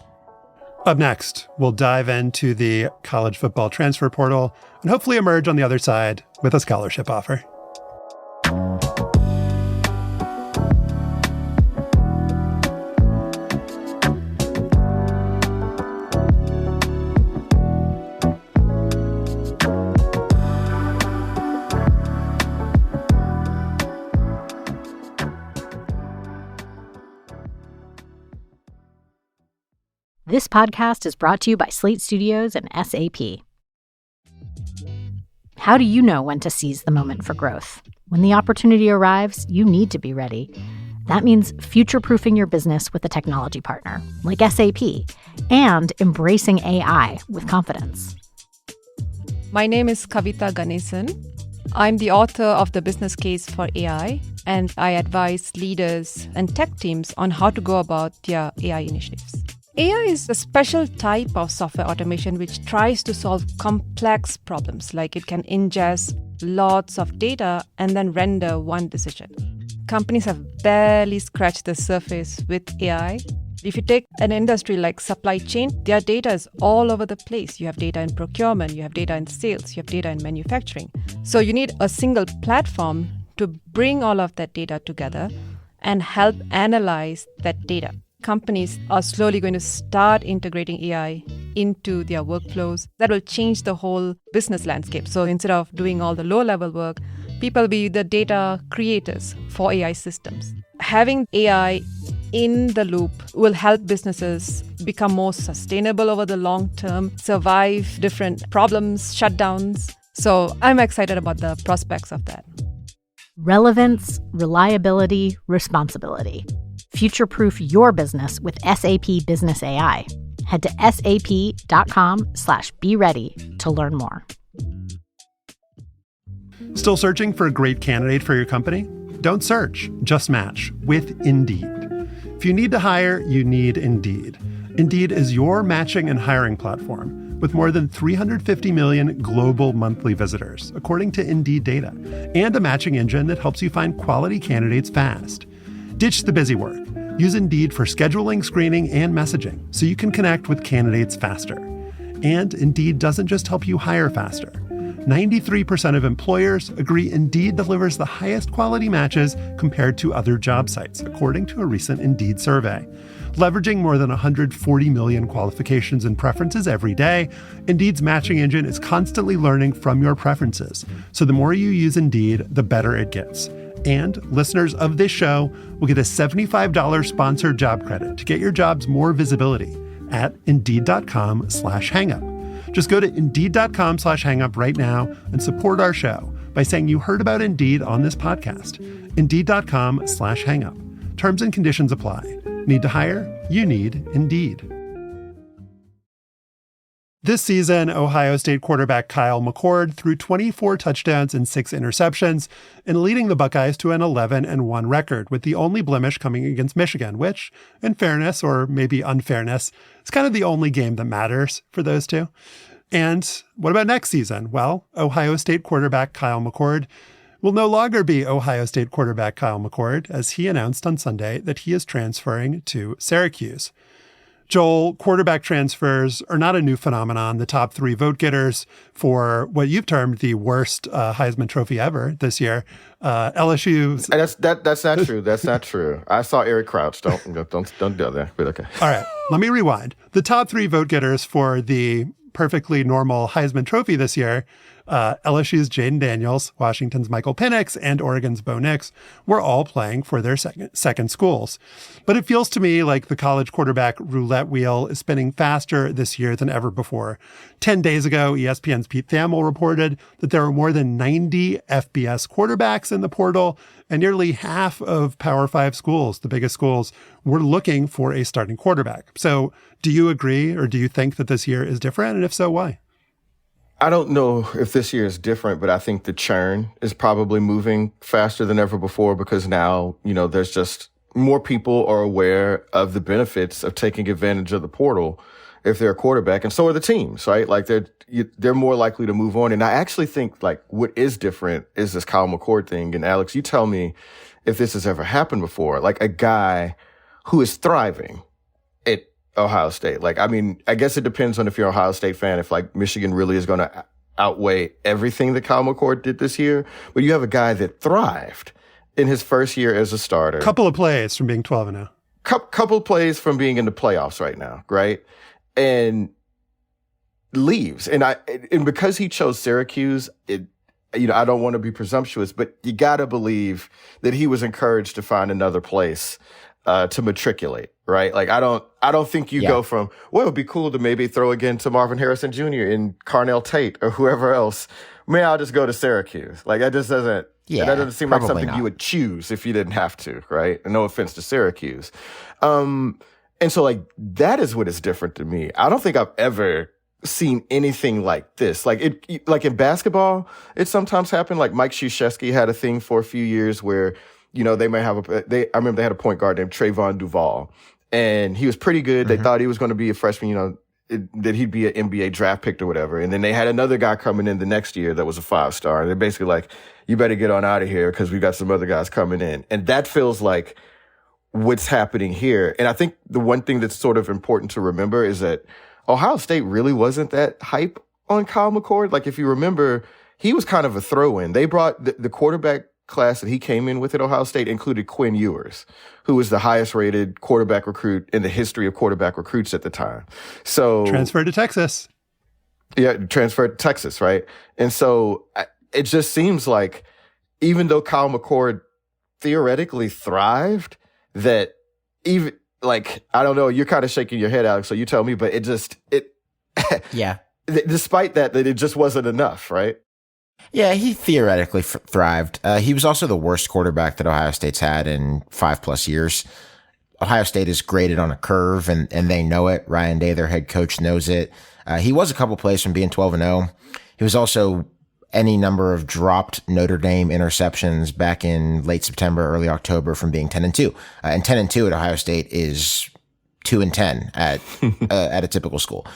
Up next, we'll dive into the college football transfer portal and hopefully emerge on the other side with a scholarship offer. This podcast is brought to you by Slate Studios and SAP. How do you know when to seize the moment for growth? When the opportunity arrives, you need to be ready. That means future-proofing your business with a technology partner like SAP and embracing AI with confidence. My name is Kavita Ganesan. I'm the author of The Business Case for AI, and I advise leaders and tech teams on how to go about their AI initiatives. AI is a special type of software automation which tries to solve complex problems, like it can ingest lots of data and then render one decision. Companies have barely scratched the surface with AI. If you take an industry like supply chain, their data is all over the place. You have data in procurement, you have data in sales, you have data in manufacturing. So you need a single platform to bring all of that data together and help analyze that data. Companies are slowly going to start integrating AI into their workflows. That will change the whole business landscape. So instead of doing all the low-level work, people will be the data creators for AI systems. Having AI in the loop will help businesses become more sustainable over the long term, survive different problems, shutdowns. So I'm excited about the prospects of that. Relevance, reliability, responsibility. Future-proof your business with SAP Business AI. Head to sap.com/be ready to learn more. Still searching for a great candidate for your company? Don't search, just match with Indeed. If you need to hire, you need Indeed. Indeed is your matching and hiring platform with more than 350 million global monthly visitors, according to Indeed data, and a matching engine that helps you find quality candidates fast. Ditch the busy work. Use Indeed for scheduling, screening, and messaging so you can connect with candidates faster. And Indeed doesn't just help you hire faster. 93% of employers agree Indeed delivers the highest quality matches compared to other job sites, according to a recent Indeed survey. Leveraging more than 140 million qualifications and preferences every day, Indeed's matching engine is constantly learning from your preferences. So the more you use Indeed, the better it gets. And listeners of this show will get a $75 sponsored job credit to get your jobs more visibility at Indeed.com/hangup. Just go to Indeed.com/hangup right now and support our show by saying you heard about Indeed on this podcast. Indeed.com/hangup. Terms and conditions apply. Need to hire? You need Indeed. This season, Ohio State quarterback Kyle McCord threw 24 touchdowns and 6 interceptions, and leading the Buckeyes to an 11-1 record, with the only blemish coming against Michigan, which, in fairness, or maybe unfairness, is kind of the only game that matters for those two. And what about next season? Well, Ohio State quarterback Kyle McCord will no longer be Ohio State quarterback Kyle McCord, as he announced on Sunday that he is transferring to Syracuse. Joel, quarterback transfers are not a new phenomenon. The top 3 vote-getters for what you've termed the worst Heisman Trophy ever this year, LSU. That's not true. That's not true. I saw Eric Crouch. Don't do that. But okay. All right, let me rewind. The top 3 vote-getters for the perfectly normal Heisman Trophy this year, LSU's Jaden Daniels, Washington's Michael Penix, and Oregon's Bo Nix were all playing for their second schools. But it feels to me like the college quarterback roulette wheel is spinning faster this year than ever before. 10 days ago, ESPN's Pete Thamel reported that there were more than 90 FBS quarterbacks in the portal, and nearly half of Power 5 schools, the biggest schools, were looking for a starting quarterback. So do you agree, or do you think that this year is different? And if so, why? I don't know if this year is different, but I think the churn is probably moving faster than ever before, because now, there's just more people are aware of the benefits of taking advantage of the portal if they're a quarterback, and so are the teams, right? Like they're more likely to move on. And I actually think like what is different is this Kyle McCord thing. And Alex, you tell me if this has ever happened before, like a guy who is thriving at Ohio State. Like, I mean, I guess it depends on if you're an Ohio State fan, if like Michigan really is going to outweigh everything that Kyle McCord did this year. But you have a guy that thrived in his first year as a starter. Couple of plays from being 12-0. Couple plays from being in the playoffs right now, right? And leaves. And because he chose Syracuse, I don't want to be presumptuous, but you got to believe that he was encouraged to find another place to matriculate, right? Like, I don't think you go from, well, it would be cool to maybe throw again to Marvin Harrison Jr. and Carnell Tate or whoever else. May I'll just go to Syracuse. Like, that just doesn't, that doesn't seem like something you would choose if you didn't have to, right? And no offense to Syracuse. And so, like, that is what is different to me. I don't think I've ever seen anything like this. Like in basketball, it sometimes happened. Like Mike Krzyzewski had a thing for a few years where, they may have I remember they had a point guard named Trayvon Duval, and he was pretty good. They thought he was going to be a freshman, that he'd be an NBA draft pick or whatever. And then they had another guy coming in the next year that was a 5-star. And they're basically like, you better get on out of here because we got some other guys coming in. And that feels like what's happening here. And I think the one thing that's sort of important to remember is that Ohio State really wasn't that hype on Kyle McCord. Like, if you remember, he was kind of a throw-in. They brought the quarterback class that he came in with at Ohio State included Quinn Ewers, who was the highest rated quarterback recruit in the history of quarterback recruits at the time. So transferred to Texas. Yeah, transferred to Texas, right? And so it just seems like even though Kyle McCord theoretically thrived, that even like, I don't know, you're kind of shaking your head, Alex, so you tell me, but yeah. Despite that it just wasn't enough, right? Yeah, he theoretically thrived. He was also the worst quarterback that Ohio State's had in 5+ years. Ohio State is graded on a curve, and they know it. Ryan Day, their head coach, knows it. He was a couple plays from being 12-0. He was also any number of dropped Notre Dame interceptions back in late September, early October from being 10-2. And 10-2 at Ohio State is 2-10 at at a typical school.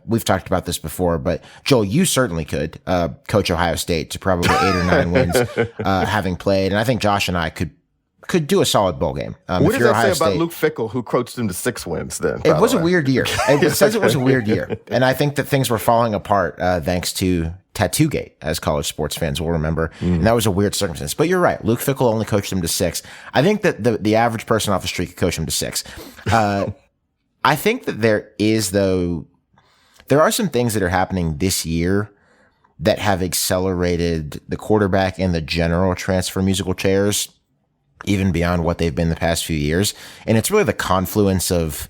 We've talked about this before, but Joel, you certainly could coach Ohio State to probably 8 or 9 wins, having played. And I think Josh and I could do a solid bowl game. What does that say about Luke Fickell, who coached him to 6 wins then? It was a weird year. It says it was a weird year. And I think that things were falling apart thanks to Tattoo-gate, as college sports fans will remember. And that was a weird circumstance. But you're right. Luke Fickell only coached him to 6. I think that the average person off the street could coach him to 6. I think that there are some things that are happening this year that have accelerated the quarterback and the general transfer musical chairs even beyond what they've been the past few years. And it's really the confluence of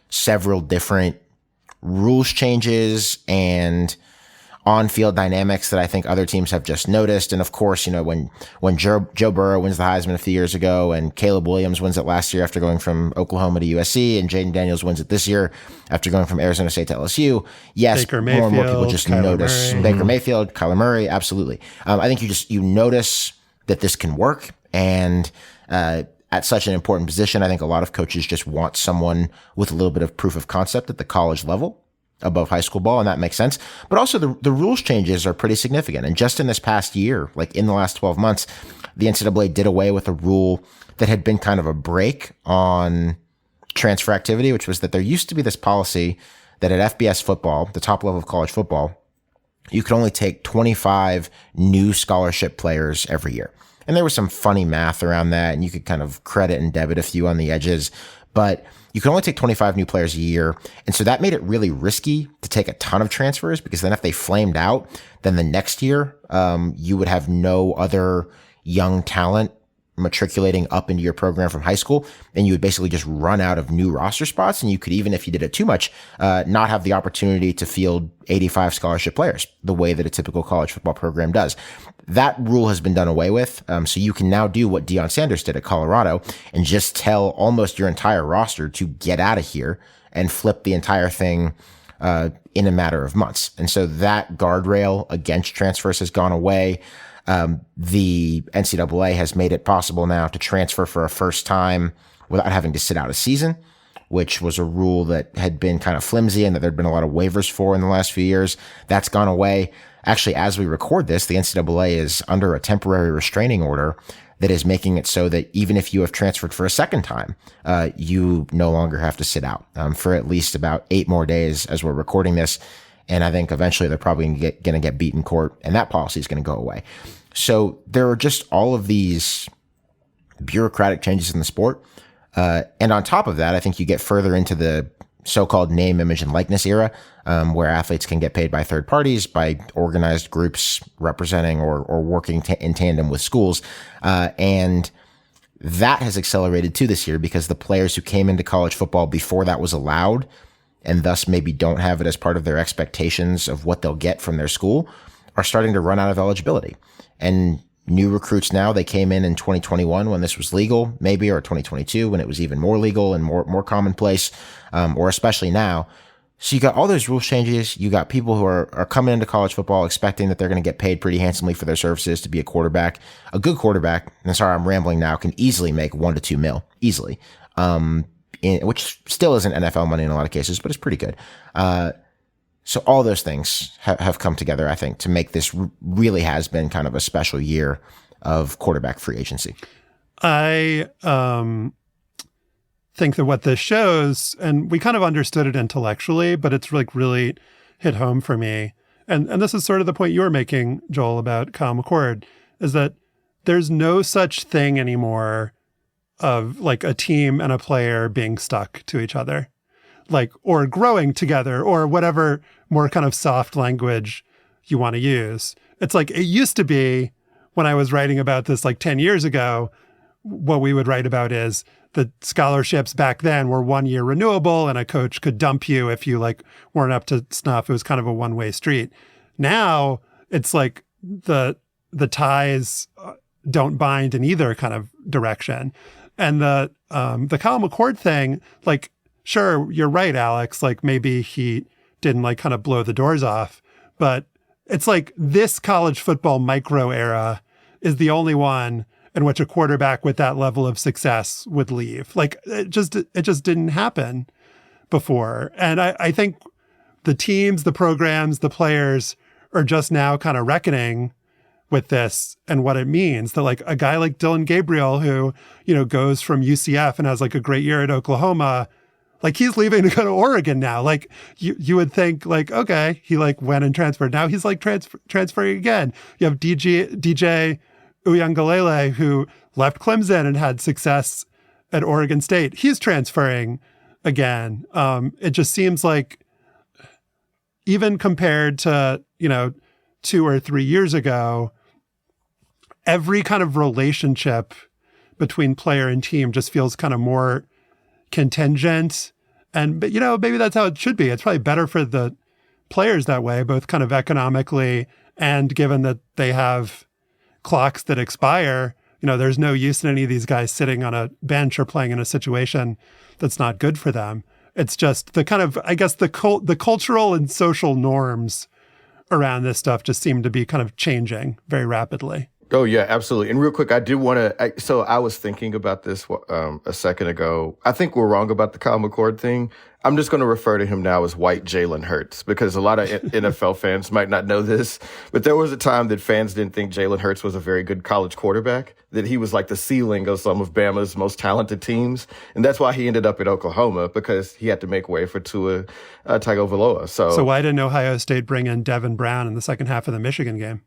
several different rules changes and on-field dynamics that I think other teams have just noticed. And of course, when Joe Burrow wins the Heisman a few years ago and Caleb Williams wins it last year after going from Oklahoma to USC, and Jaden Daniels wins it this year after going from Arizona State to LSU. Yes, Baker more and more people Mayfield, just Kyler notice Murray. Baker Mayfield, Kyler Murray. Absolutely. I think you notice that this can work. And, at such an important position, I think a lot of coaches just want someone with a little bit of proof of concept at the college level above high school ball, and that makes sense. But also the rules changes are pretty significant. And just in this past year, like in the last 12 months, the NCAA did away with a rule that had been kind of a break on transfer activity, which was that there used to be this policy that at FBS football, the top level of college football, you could only take 25 new scholarship players every year. And there was some funny math around that, and you could kind of credit and debit a few on the edges, but you can only take 25 new players a year. And so that made it really risky to take a ton of transfers, because then if they flamed out, then the next year, you would have no other young talent matriculating up into your program from high school, and you would basically just run out of new roster spots. And you could, even if you did it too much, not have the opportunity to field 85 scholarship players the way that a typical college football program does. That rule has been done away with. So you can now do what Deion Sanders did at Colorado and just tell almost your entire roster to get out of here and flip the entire thing in a matter of months. And so that guardrail against transfers has gone away. The NCAA has made it possible now to transfer for a first time without having to sit out a season, which was a rule that had been kind of flimsy and that there'd been a lot of waivers for in the last few years. That's gone away. Actually, as we record this, the NCAA is under a temporary restraining order that is making it so that even if you have transferred for a second time, you no longer have to sit out for at least about 8 more days as we're recording this. And I think eventually they're probably going to get beat in court, and that policy is going to go away. So there are just all of these bureaucratic changes in the sport. And on top of that, I think you get further into the so-called name, image, and likeness era, where athletes can get paid by third parties, by organized groups representing or working in tandem with schools. And that has accelerated too this year, because the players who came into college football before that was allowed, and thus maybe don't have it as part of their expectations of what they'll get from their school, are starting to run out of eligibility. And new recruits now, they came in 2021 when this was legal, maybe, or 2022 when it was even more legal and more commonplace, or especially now, So you got all those rules changes. You got people who are coming into college football expecting that they're going to get paid pretty handsomely for their services to be a quarterback. A good quarterback, and sorry, I'm rambling now, can easily make $1 to $2 million, easily. Which still isn't NFL money in a lot of cases, but it's pretty good. So all those things have come together, I think, to make this really has been kind of a special year of quarterback free agency. I think that what this shows, and we kind of understood it intellectually, but it's like really hit home for me. And this is sort of the point you were making, Joel, about Kyle McCord, is that there's no such thing anymore of like a team and a player being stuck to each other, like, or growing together, or whatever more kind of soft language you want to use. It's like, it used to be when I was writing about this like 10 years ago, what we would write about is the scholarships back then were 1 year renewable, and a coach could dump you if you like weren't up to snuff. It was kind of a one-way street. Now it's like the ties don't bind in either kind of direction. And the Kyle McCord thing, like, sure, you're right, Alex. Like, maybe he didn't like kind of blow the doors off, but it's like this college football micro era is the only one in which a quarterback with that level of success would leave. Like, it just didn't happen before. And I think the teams, the programs, the players are just now kind of reckoning with this and what it means. That like a guy like Dylan Gabriel, who, you know, goes from UCF and has like a great year at Oklahoma, like he's leaving to go to Oregon now. Like you would think like, okay, he like went and transferred. Now he's like transferring again. You have DJ Uiagalelei, who left Clemson and had success at Oregon State. He's transferring again. It just seems like even compared to, you know, 2 or 3 years ago, every kind of relationship between player and team just feels kind of more contingent. But, you know, maybe that's how it should be. It's probably better for the players that way, both kind of economically and given that they have clocks that expire. You know, there's no use in any of these guys sitting on a bench or playing in a situation that's not good for them. It's just the kind of, I guess, the cultural and social norms around this stuff just seem to be kind of changing very rapidly. Oh, yeah, absolutely. And real quick, I did want to, so I was thinking about this a second ago. I think we're wrong about the Kyle McCord thing. I'm just going to refer to him now as white Jalen Hurts, because a lot of NFL fans might not know this, but there was a time that fans didn't think Jalen Hurts was a very good college quarterback, that he was like the ceiling of some of Bama's most talented teams. And that's why he ended up at Oklahoma, because he had to make way for Tua Tagovailoa. So why didn't Ohio State bring in Devin Brown in the second half of the Michigan game?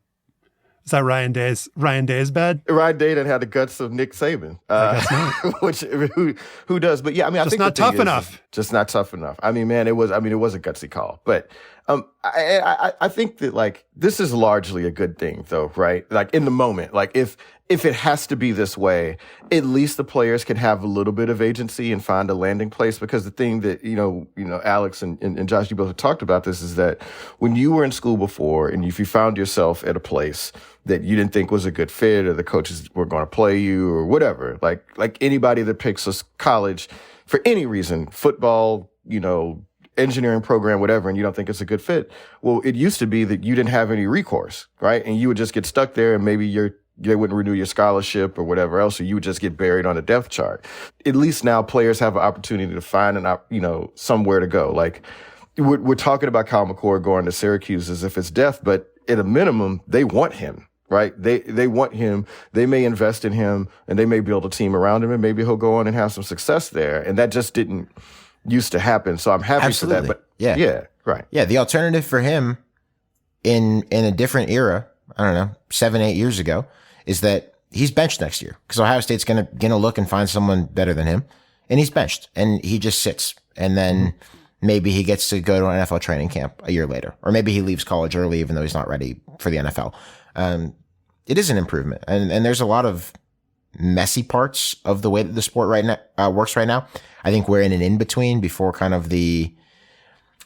Is that Ryan Day's bed? Ryan Day didn't have the guts of Nick Saban, I guess not. which who does? But yeah, I mean, I think not tough enough. Just not tough enough. I mean, man, it was a gutsy call, but I think that like this is largely a good thing, though, right? Like in the moment, like if it has to be this way, at least the players can have a little bit of agency and find a landing place. Because the thing that, you know, Alex and Josh, you both have talked about this, is that when you were in school before and if you found yourself at a place that you didn't think was a good fit, or the coaches were going to play you or whatever, like anybody that picks a college for any reason, football, you know, engineering program, whatever, and you don't think it's a good fit. Well, it used to be that you didn't have any recourse, right? And you would just get stuck there, and maybe they wouldn't renew your scholarship or whatever else, or you would just get buried on a depth chart. At least now players have an opportunity to find somewhere to go. Like we're talking about Kyle McCord going to Syracuse as if it's death, but at a minimum, they want him. Right? They want him. They may invest in him, and they may build a team around him, and maybe he'll go on and have some success there. And that just didn't used to happen. So I'm happy for that. But yeah, right. Yeah. The alternative for him in a different era, I don't know, 7-8 years ago, is that he's benched next year, because Ohio State's gonna look and find someone better than him, and he's benched, and he just sits, and then maybe he gets to go to an NFL training camp a year later, or maybe he leaves college early even though he's not ready for the NFL. It is an improvement, and there's a lot of messy parts of the way that the sport right now works right now. I think we're in an in-between before kind of the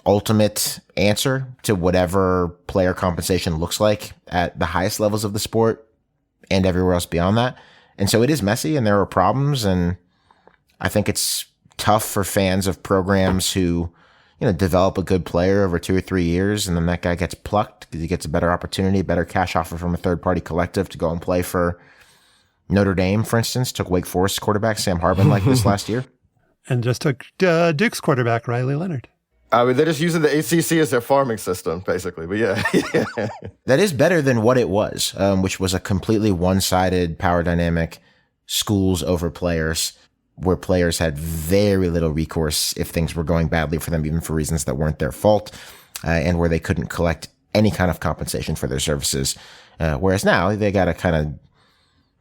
ultimate answer to whatever player compensation looks like at the highest levels of the sport and everywhere else beyond that. And so it is messy, and there are problems, and I think it's tough for fans of programs who develop a good player over 2 or 3 years, and then that guy gets plucked because he gets a better opportunity, better cash offer from a third-party collective to go and play for Notre Dame, for instance, took Wake Forest quarterback Sam Hartman like this last year. And just took Duke's quarterback Riley Leonard. I mean, they're just using the ACC as their farming system, basically. But yeah. That is better than what it was, which was a completely one-sided power dynamic, schools over players, where players had very little recourse if things were going badly for them, even for reasons that weren't their fault, and where they couldn't collect any kind of compensation for their services. Whereas now they got to kind of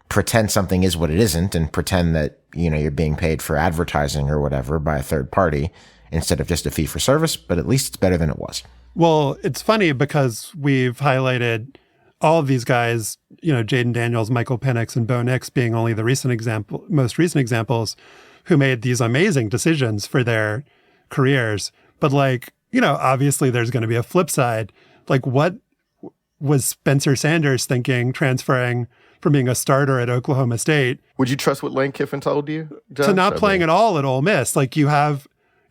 pretend something is what it isn't and pretend that, you're being paid for advertising or whatever by a third party instead of just a fee for service, but at least it's better than it was. Well, it's funny because we've highlighted all of these guys, Jaden Daniels, Michael Penix, and Bo Nix being only the most recent examples who made these amazing decisions for their careers. But obviously there's going to be a flip side. What was Spencer Sanders thinking transferring from being a starter at Oklahoma State? Would you trust what Lane Kiffin told you, Josh? To not playing at all at Ole Miss. You have,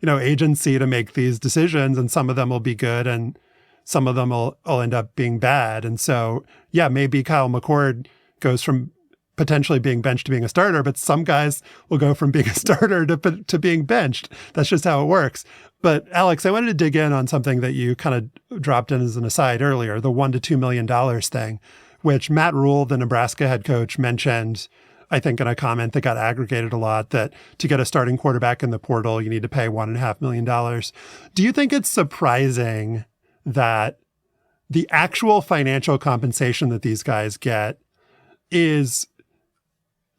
agency to make these decisions, and some of them will be good and some of them will end up being bad. And so, yeah, maybe Kyle McCord goes from potentially being benched to being a starter, but some guys will go from being a starter to being benched. That's just how it works. But Alex, I wanted to dig in on something that you kind of dropped in as an aside earlier, the $1 to $2 million thing, which Matt Rule, the Nebraska head coach, mentioned, I think, in a comment that got aggregated a lot, that to get a starting quarterback in the portal, you need to pay $1.5 million. Do you think it's surprising that the actual financial compensation that these guys get is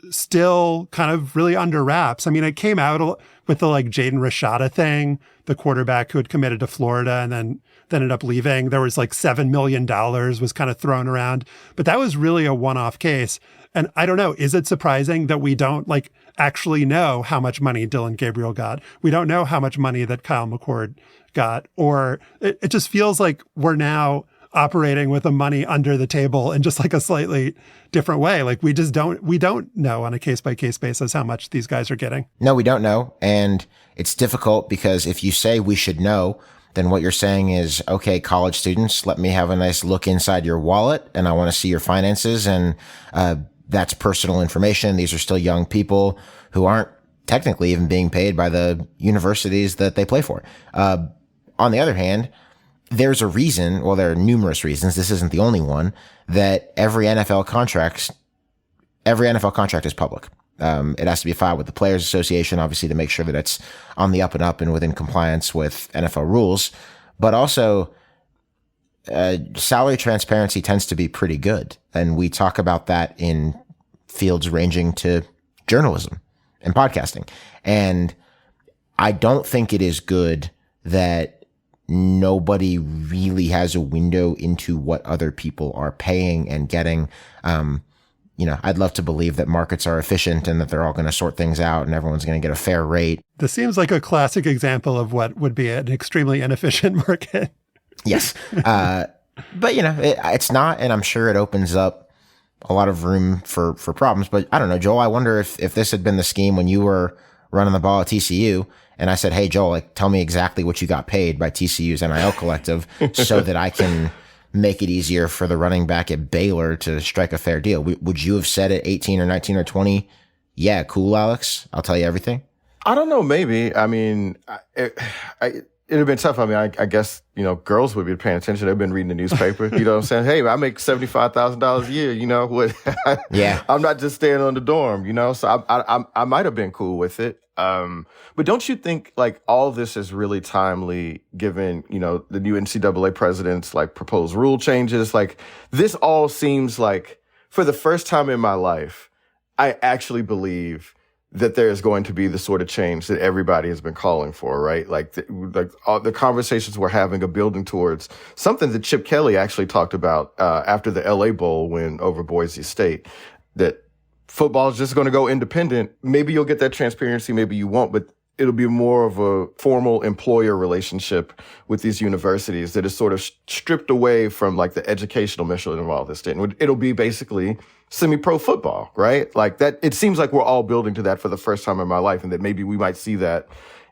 still kind of really under wraps? I mean, it came out with the Jaden Rashada thing, the quarterback who had committed to Florida and then ended up leaving. There was $7 million was kind of thrown around, but that was really a one-off case. And I don't know, is it surprising that we don't actually know how much money Dylan Gabriel got? We don't know how much money that Kyle McCord got, or it just feels like we're now operating with the money under the table in just a slightly different way. We don't know on a case-by-case basis how much these guys are getting. No, we don't know. And it's difficult because if you say we should know, then what you're saying is, okay, college students, let me have a nice look inside your wallet and I want to see your finances. And that's personal information. These are still young people who aren't technically even being paid by the universities that they play for. On the other hand, there's a reason, well, there are numerous reasons, this isn't the only one, that every NFL contract is public. It has to be filed with the Players Association, obviously, to make sure that it's on the up and up and within compliance with NFL rules. But also, salary transparency tends to be pretty good. And we talk about that in fields ranging to journalism and podcasting. And I don't think it is good that nobody really has a window into what other people are paying and getting. I'd love to believe that markets are efficient and that they're all going to sort things out and everyone's going to get a fair rate. This seems like a classic example of what would be an extremely inefficient market. Yes. But, it's not, and I'm sure it opens up a lot of room for problems. But I don't know, Joel, I wonder if this had been the scheme when you were running the ball at TCU, and I said, hey, Joel, tell me exactly what you got paid by TCU's NIL collective so that I can make it easier for the running back at Baylor to strike a fair deal. Would you have said at 18 or 19 or 20, yeah, cool, Alex, I'll tell you everything? I don't know, maybe. I mean, it'd have been tough. I mean, I guess, girls would be paying attention. They've been reading the newspaper. You know what I'm saying? Hey, I make $75,000 a year, Yeah. I'm not just staying on the dorm, So I might have been cool with it. But don't you think all this is really timely given, the new NCAA president's proposed rule changes? This all seems for the first time in my life, I actually believe that there is going to be the sort of change that everybody has been calling for, right? All the conversations we're having are building towards something that Chip Kelly actually talked about after the LA Bowl win over Boise State, that football is just going to go independent. Maybe you'll get that transparency, maybe you won't, but it'll be more of a formal employer relationship with these universities that is sort of stripped away from the educational mission of all this. And it'll be basically semi-pro football, right? That. It seems like we're all building to that for the first time in my life, and that maybe we might see that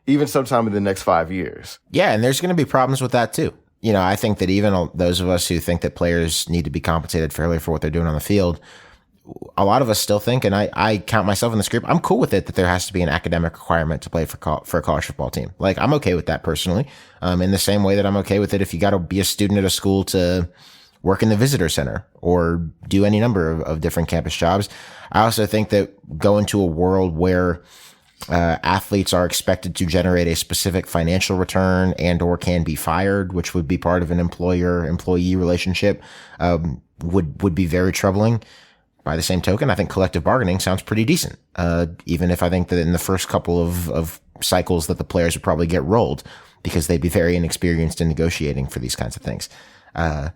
even sometime in the next 5 years. Yeah, and there's going to be problems with that too. You know, I think that even those of us who think that players need to be compensated fairly for what they're doing on the field, a lot of us still think, and I count myself in this group, I'm cool with it that there has to be an academic requirement to play for a college football team. Like, I'm okay with that personally, in the same way that I'm okay with it if you got to be a student at a school to work in the visitor center or do any number of different campus jobs. I also think that going to a world where athletes are expected to generate a specific financial return and or can be fired, which would be part of an employer-employee relationship, would be very troubling. By the same token, I think collective bargaining sounds pretty decent, even if I think that in the first couple of cycles that the players would probably get rolled because they'd be very inexperienced in negotiating for these kinds of things. A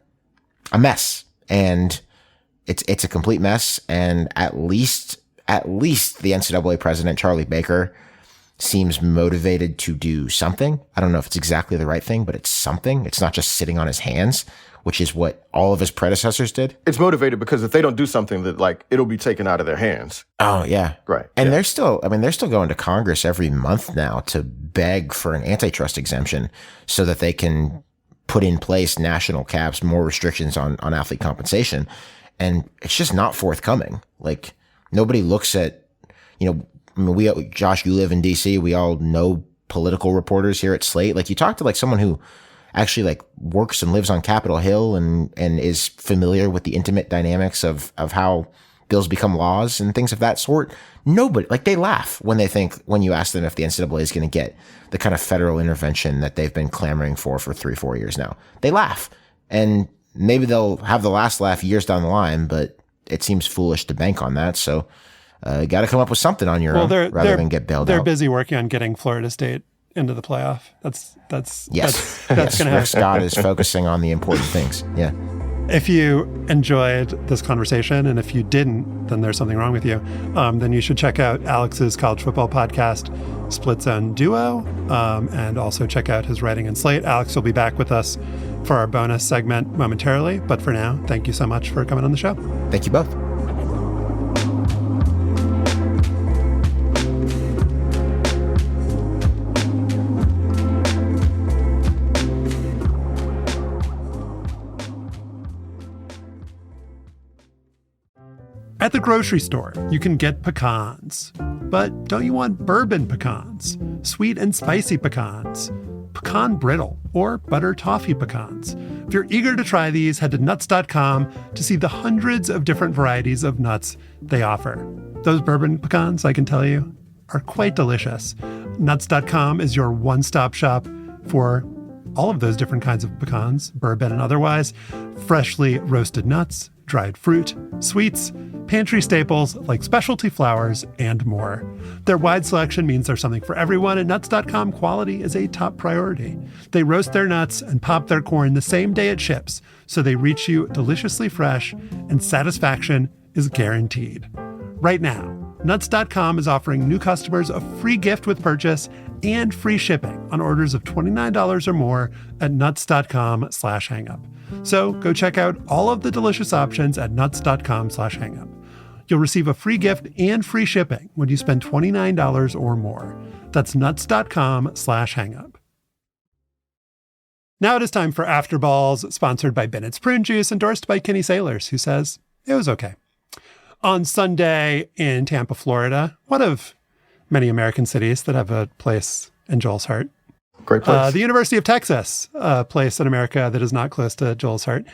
mess. And it's a complete mess. And at least the NCAA president, Charlie Baker, seems motivated to do something. I don't know if it's exactly the right thing, but it's something. It's not just sitting on his hands, which is what all of his predecessors did. It's motivated because if they don't do something, that like it'll be taken out of their hands. Oh yeah. Right. And they're still going to Congress every month now to beg for an antitrust exemption so that they can put in place national caps, more restrictions on athlete compensation. And it's just not forthcoming. Like, nobody looks at, I mean, Josh, you live in DC. We all know political reporters here at Slate. Like, you talk to like someone who actually like works and lives on Capitol Hill and is familiar with the intimate dynamics of how bills become laws and things of that sort. Nobody, like, they laugh when you ask them if the NCAA is going to get the kind of federal intervention that they've been clamoring for 3-4 years now. They laugh, and maybe they'll have the last laugh years down the line, but it seems foolish to bank on that. So you got to come up with something on your own rather than get bailed out. They're busy working on getting Florida State into the playoff. That's yes. going to happen. Scott is focusing on the important things. Yeah. If you enjoyed this conversation, and if you didn't, then there's something wrong with you. Then you should check out Alex's college football podcast, Split Zone Duo, and also check out his writing in Slate. Alex will be back with us for our bonus segment momentarily. But for now, thank you so much for coming on the show. Thank you both. At the grocery store, you can get pecans. But don't you want bourbon pecans, sweet and spicy pecans, pecan brittle, or butter toffee pecans? If you're eager to try these, head to nuts.com to see the hundreds of different varieties of nuts they offer. Those bourbon pecans, I can tell you, are quite delicious. Nuts.com is your one-stop shop for all of those different kinds of pecans, bourbon and otherwise, freshly roasted nuts, dried fruit, sweets, pantry staples like specialty flours, and more. Their wide selection means there's something for everyone, and Nuts.com quality is a top priority. They roast their nuts and pop their corn the same day it ships, so they reach you deliciously fresh, and satisfaction is guaranteed. Right now, Nuts.com is offering new customers a free gift with purchase and free shipping on orders of $29 or more at nuts.com/hangup. So go check out all of the delicious options at nuts.com/hangup. You'll receive a free gift and free shipping when you spend $29 or more. That's nuts.com/hangup. Now it is time for Afterballs, sponsored by Bennett's Prune Juice, endorsed by Kenny Sailors, who says it was okay. On Sunday in Tampa, Florida, one of many American cities that have a place in Joel's heart. Great place. The University of Texas, a place in America that is not close to Joel's heart,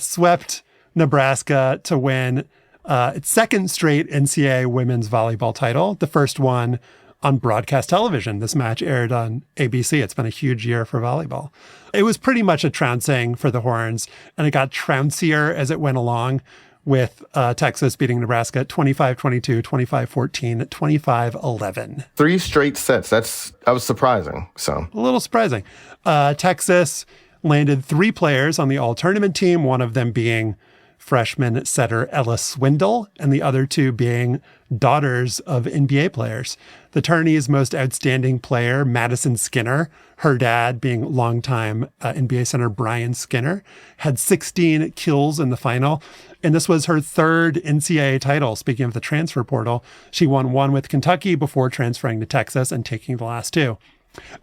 swept Nebraska to win its second straight NCAA women's volleyball title, the first one on broadcast television. This match aired on ABC. It's been a huge year for volleyball. It was pretty much a trouncing for the Horns, and it got trouncier as it went along, with Texas beating Nebraska 25-22, 25-14, 25-11. 3 straight sets. That was surprising. So a little surprising. Texas landed 3 players on the all-tournament team, one of them being freshman setter Ella Swindle, and the other 2 being daughters of NBA players. The tourney's most outstanding player, Madison Skinner, her dad being longtime NBA center Brian Skinner, had 16 kills in the final. And this was her 3rd NCAA title. Speaking of the transfer portal, she won 1 with Kentucky before transferring to Texas and taking the last 2.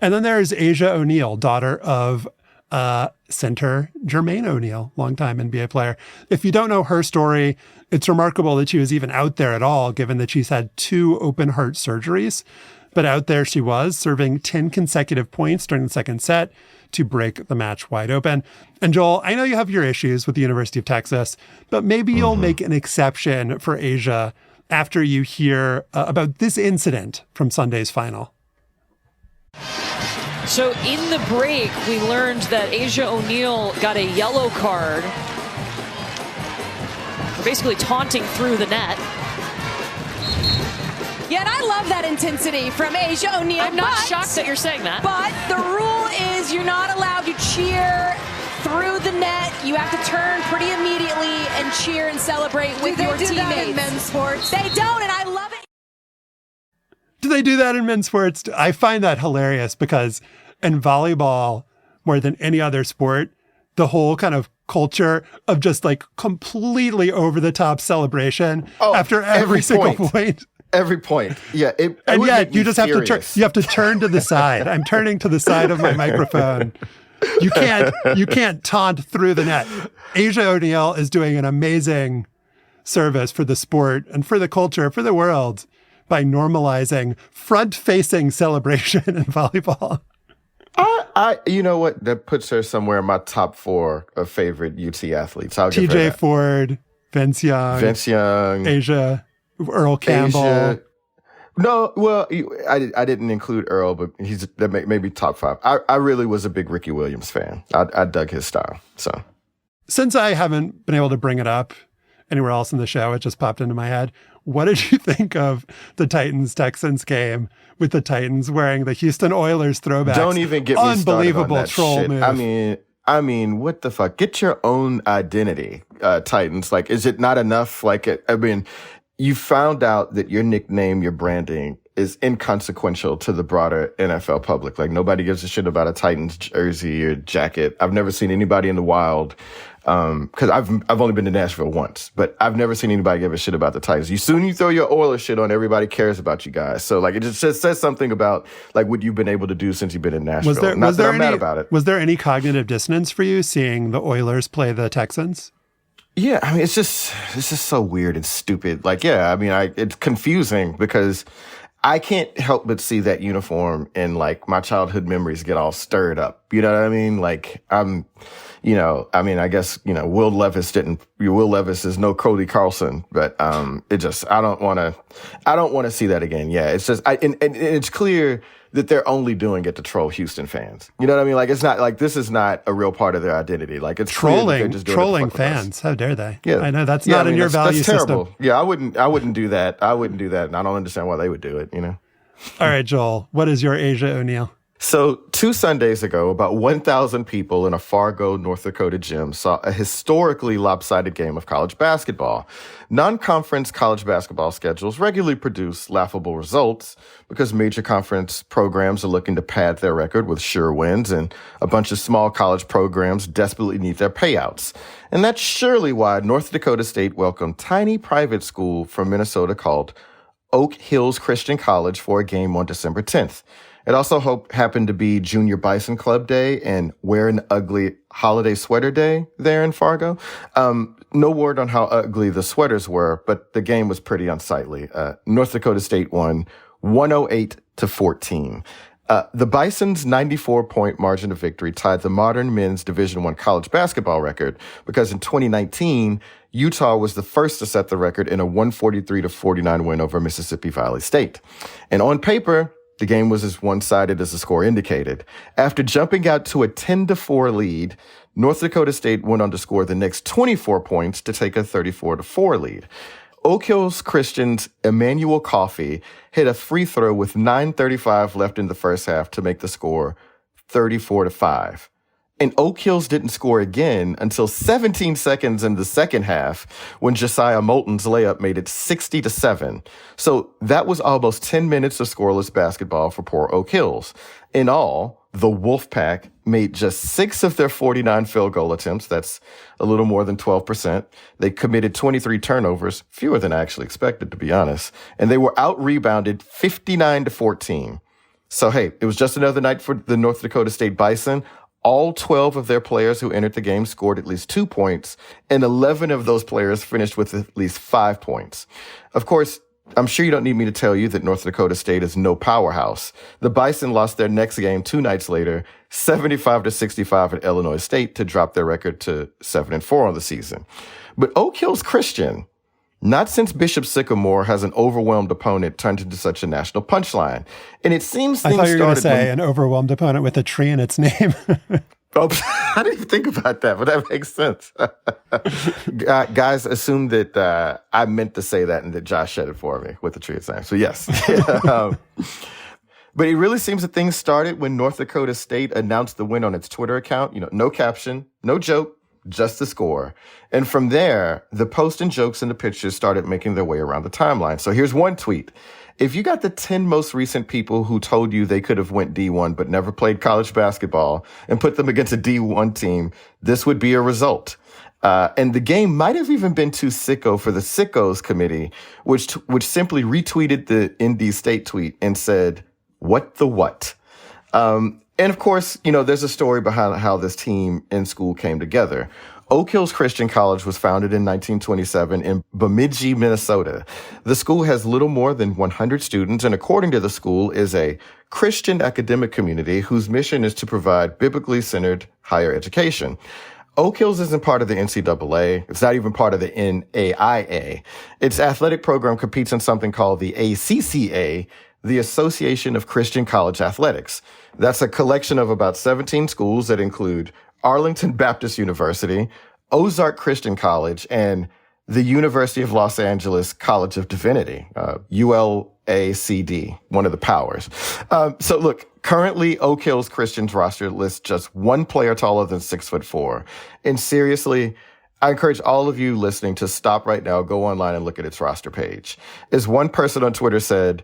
And then there's Asia O'Neal, daughter of center Jermaine O'Neal, longtime NBA player. If you don't know her story, it's remarkable that she was even out there at all, given that she's had 2 open heart surgeries. But out there she was, serving 10 consecutive points during the second set to break the match wide open. And Joel, I know you have your issues with the University of Texas, but maybe you'll make an exception for Asia after you hear about this incident from Sunday's final. So in the break, we learned that Asia O'Neal got a yellow card for basically taunting through the net. Yeah, and I love that intensity from Asia O'Neal. I'm not shocked that you're saying that. But the rule is you're not allowed to cheer through the net. You have to turn pretty immediately and cheer and celebrate with your teammates. Do they do that in men's sports? They don't, and I love it. Do they do that in men's sports? I find that hilarious because in volleyball, more than any other sport, the whole kind of culture of just like completely over the top celebration after every single point. Every point. Yeah. And yet you just have to turn. You have to turn to the side. I'm turning to the side of my microphone. You can't taunt through the net. Asia O'Neal is doing an amazing service for the sport and for the culture, for the world, by normalizing front-facing celebration in volleyball. You know what? That puts her somewhere in my top 4 of favorite UT athletes. I'll give her TJ that. Ford, Vince Young, Asia, Earl Campbell. No, well, I didn't include Earl, but he's maybe top 5. I really was a big Ricky Williams fan. I dug his style. So, since I haven't been able to bring it up anywhere else in the show, it just popped into my head. What did you think of the Titans-Texans game with the Titans wearing the Houston Oilers throwbacks? Don't even get me started on that troll shit. move. I mean, what the fuck? Get your own identity, Titans. Like, is it not enough? You found out that your nickname, your branding is inconsequential to the broader NFL public. Like, nobody gives a shit about a Titans jersey or jacket. I've never seen anybody in the wild. Cause I've only been to Nashville once, but I've never seen anybody give a shit about the Titans. You throw your Oilers shit on, everybody cares about you guys. So like, it just says something about like what you've been able to do since you've been in Nashville. I'm mad about it. Was there any cognitive dissonance for you seeing the Oilers play the Texans? Yeah. I mean, it's just so weird and stupid. Like, yeah, I mean, it's confusing because I can't help but see that uniform and like my childhood memories get all stirred up. You know what I mean? Like I guess, Will Levis is no Cody Carlson, but, I don't want to see that again. Yeah. It's just, and it's clear that they're only doing it to troll Houston fans. You know what I mean? Like, it's not like this is not a real part of their identity. Like, it's trolling fans. How dare they? Yeah. I know that's not in your value that's terrible. system. Yeah. I wouldn't do that. And I don't understand why they would do it, All right, Joel, what is your Asia O'Neal? So 2 Sundays ago, about 1,000 people in a Fargo, North Dakota gym saw a historically lopsided game of college basketball. Non-conference college basketball schedules regularly produce laughable results because major conference programs are looking to pad their record with sure wins, and a bunch of small college programs desperately need their payouts. And that's surely why North Dakota State welcomed tiny private school from Minnesota called Oak Hills Christian College for a game on December 10th. It also happened to be Junior Bison Club Day and Wear an Ugly Holiday Sweater Day there in Fargo. No word on how ugly the sweaters were, but the game was pretty unsightly. North Dakota State won 108-14. The Bison's 94-point margin of victory tied the modern men's Division I college basketball record because in 2019, Utah was the first to set the record in a 143-49 win over Mississippi Valley State. And on paper, the game was as one-sided as the score indicated. After jumping out to a 10-4 lead, North Dakota State went on to score the next 24 points to take a 34-4 lead. Oak Hills Christian's Emmanuel Coffey hit a free throw with 9:35 left in the first half to make the score 34-5. And Oak Hills didn't score again until 17 seconds in the second half when Josiah Moulton's layup made it 60-7. So that was almost 10 minutes of scoreless basketball for poor Oak Hills. In all, the Wolfpack made just 6 of their 49 field goal attempts. That's a little more than 12%. They committed 23 turnovers, fewer than I actually expected, to be honest. And they were out-rebounded 59-14. So, hey, it was just another night for the North Dakota State Bison. All 12 of their players who entered the game scored at least 2 points, and 11 of those players finished with at least 5 points. Of course, I'm sure you don't need me to tell you that North Dakota State is no powerhouse. The Bison lost their next game 2 nights later, 75-65 at Illinois State, to drop their record to 7-4 on the season. But Oak Hill's Christian, not since Bishop Sycamore has an overwhelmed opponent turned into such a national punchline. And it seems things I thought you were going to say when... an overwhelmed opponent with a tree in its name. Oh, I didn't even think about that, but that makes sense. Guys, assume that I meant to say that and that Josh said it for me with the tree in its name. So yes. But it really seems that things started when North Dakota State announced the win on its Twitter account. No caption, no joke, just the score. And from there, the posts and jokes and the pictures started making their way around the timeline. So here's one tweet. If you got the 10 most recent people who told you they could have went D1 but never played college basketball and put them against a D1 team, this would be a result. And the game might have even been too sicko for the Sickos committee, which simply retweeted the ND State tweet and said, "What the what?" And of course, there's a story behind how this team in school came together. Oak Hills Christian College was founded in 1927 in Bemidji, Minnesota. The school has little more than 100 students, and according to the school, is a Christian academic community whose mission is to provide biblically centered higher education. Oak Hills isn't part of the NCAA. It's not even part of the NAIA. Its athletic program competes in something called the ACCA, the Association of Christian College Athletics. That's a collection of about 17 schools that include Arlington Baptist University, Ozark Christian College, and the University of Los Angeles College of Divinity, ULACD, one of the powers. So look, currently Oak Hills Christian's roster lists just one player taller than 6'4". And seriously, I encourage all of you listening to stop right now, go online and look at its roster page. As one person on Twitter said,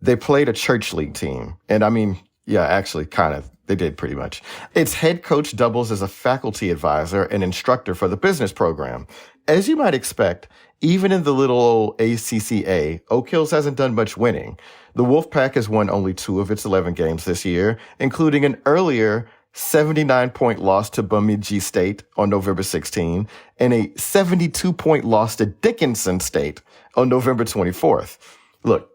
they played a church league team. And I mean, yeah, actually, kind of. They did pretty much. Its head coach doubles as a faculty advisor and instructor for the business program. As you might expect, even in the little old ACCA, Oak Hills hasn't done much winning. The Wolfpack has won only 2 of its 11 games this year, including an earlier 79-point loss to Bemidji State on November 16 and a 72-point loss to Dickinson State on November 24th. Look,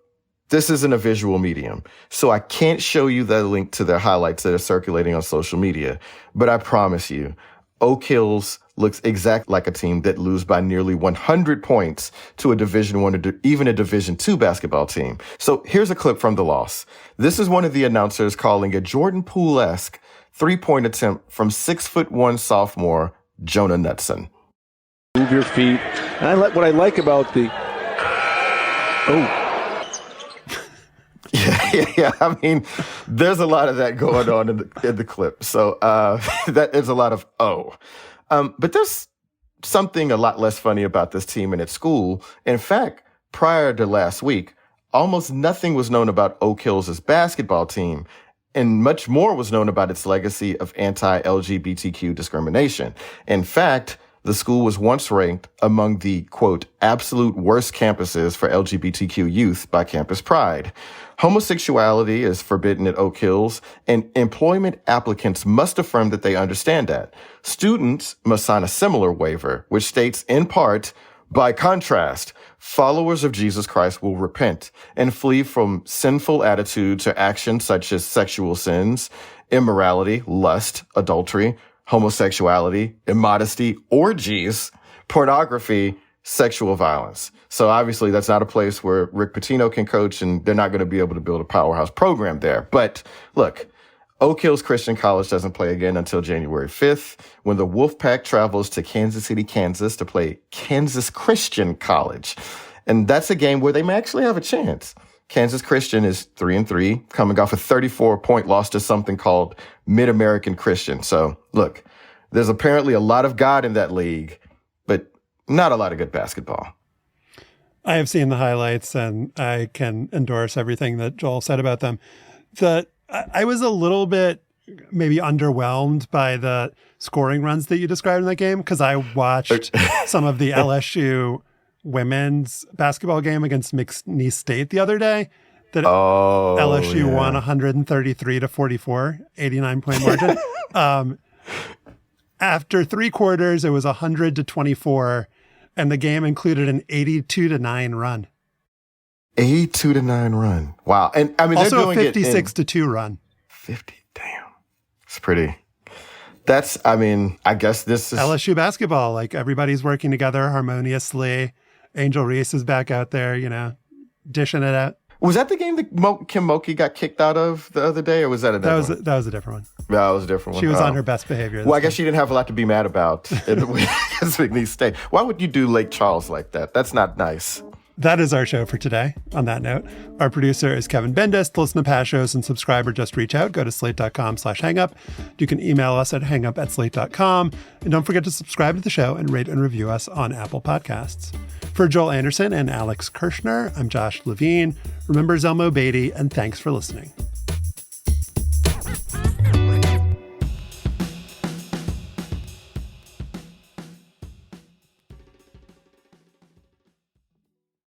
this isn't a visual medium, so I can't show you the link to their highlights that are circulating on social media. But I promise you, Oak Hills looks exactly like a team that lose by nearly 100 points to a Division I or even a Division II basketball team. So here's a clip from the loss. This is one of the announcers calling a Jordan Poole-esque 3-point attempt from 6'1" sophomore Jonah Knutson. Move your feet. And what I like about the... Oh. Yeah. I mean, there's a lot of that going on in the clip. So that is a lot of but there's something a lot less funny about this team and its school. In fact, prior to last week, almost nothing was known about Oak Hills' basketball team, and much more was known about its legacy of anti-LGBTQ discrimination. In fact, the school was once ranked among the, quote, absolute worst campuses for LGBTQ youth by Campus Pride. Homosexuality is forbidden at Oak Hills, and employment applicants must affirm that they understand that. Students must sign a similar waiver, which states, in part, by contrast, followers of Jesus Christ will repent and flee from sinful attitudes or actions such as sexual sins, immorality, lust, adultery, homosexuality, immodesty, orgies, pornography, sexual violence. So obviously that's not a place where Rick Pitino can coach, and they're not going to be able to build a powerhouse program there. But look, Oak Hills Christian College doesn't play again until January 5th, when the Wolfpack travels to Kansas City, Kansas to play Kansas Christian College. And that's a game where they may actually have a chance. Kansas Christian is 3-3, coming off a 34-point loss to something called Mid-American Christian. So, look, there's apparently a lot of God in that league, but not a lot of good basketball. I have seen the highlights, and I can endorse everything that Joel said about them. I was a little bit maybe underwhelmed by the scoring runs that you described in that game, because I watched some of the LSU women's basketball game against McNeese State the other day, that LSU won 133-44, 89-point margin. After 3 quarters, it was 100-24, and the game included an 82-9 run. 82-9 run. Wow. And I mean, also they're doing a 56-2 run. 50. Damn. It's pretty. That's, I mean, I guess this is LSU basketball. Like, everybody's working together harmoniously. Angel Reese is back out there, dishing it out. Was that the game that Kim Mulkey got kicked out of the other day, or was that a different one? That was a different one. Yeah, that was a different one. She was on her best behavior. Well, I guess she didn't have a lot to be mad about in the way against McNeese State. Why would you do Lake Charles like that? That's not nice. That is our show for today. On that note, our producer is Kevin Bendis. To listen to past shows and subscribe or just reach out, go to slate.com/hangup. You can email us at hangup@slate.com. And don't forget to subscribe to the show and rate and review us on Apple Podcasts. For Joel Anderson and Alex Kirshner, I'm Josh Levine. Remember Zelmo Beatty, and thanks for listening.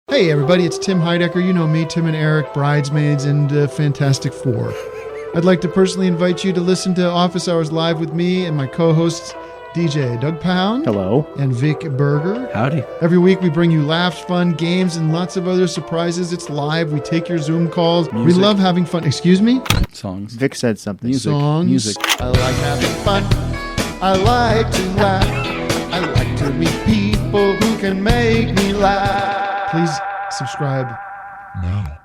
Hey everybody, it's Tim Heidecker. You know me, Tim and Eric, Bridesmaids, and Fantastic Four. I'd like to personally invite you to listen to Office Hours Live with me and my co-hosts, DJ Doug Pound. Hello. And Vic Berger. Howdy. Every week we bring you laughs, fun, games, and lots of other surprises. It's live. We take your Zoom calls. Music. We love having fun. Excuse me? Songs. Vic said something. Music. Songs. Music. I like having fun. I like to laugh. I like to meet people who can make me laugh. Please subscribe now.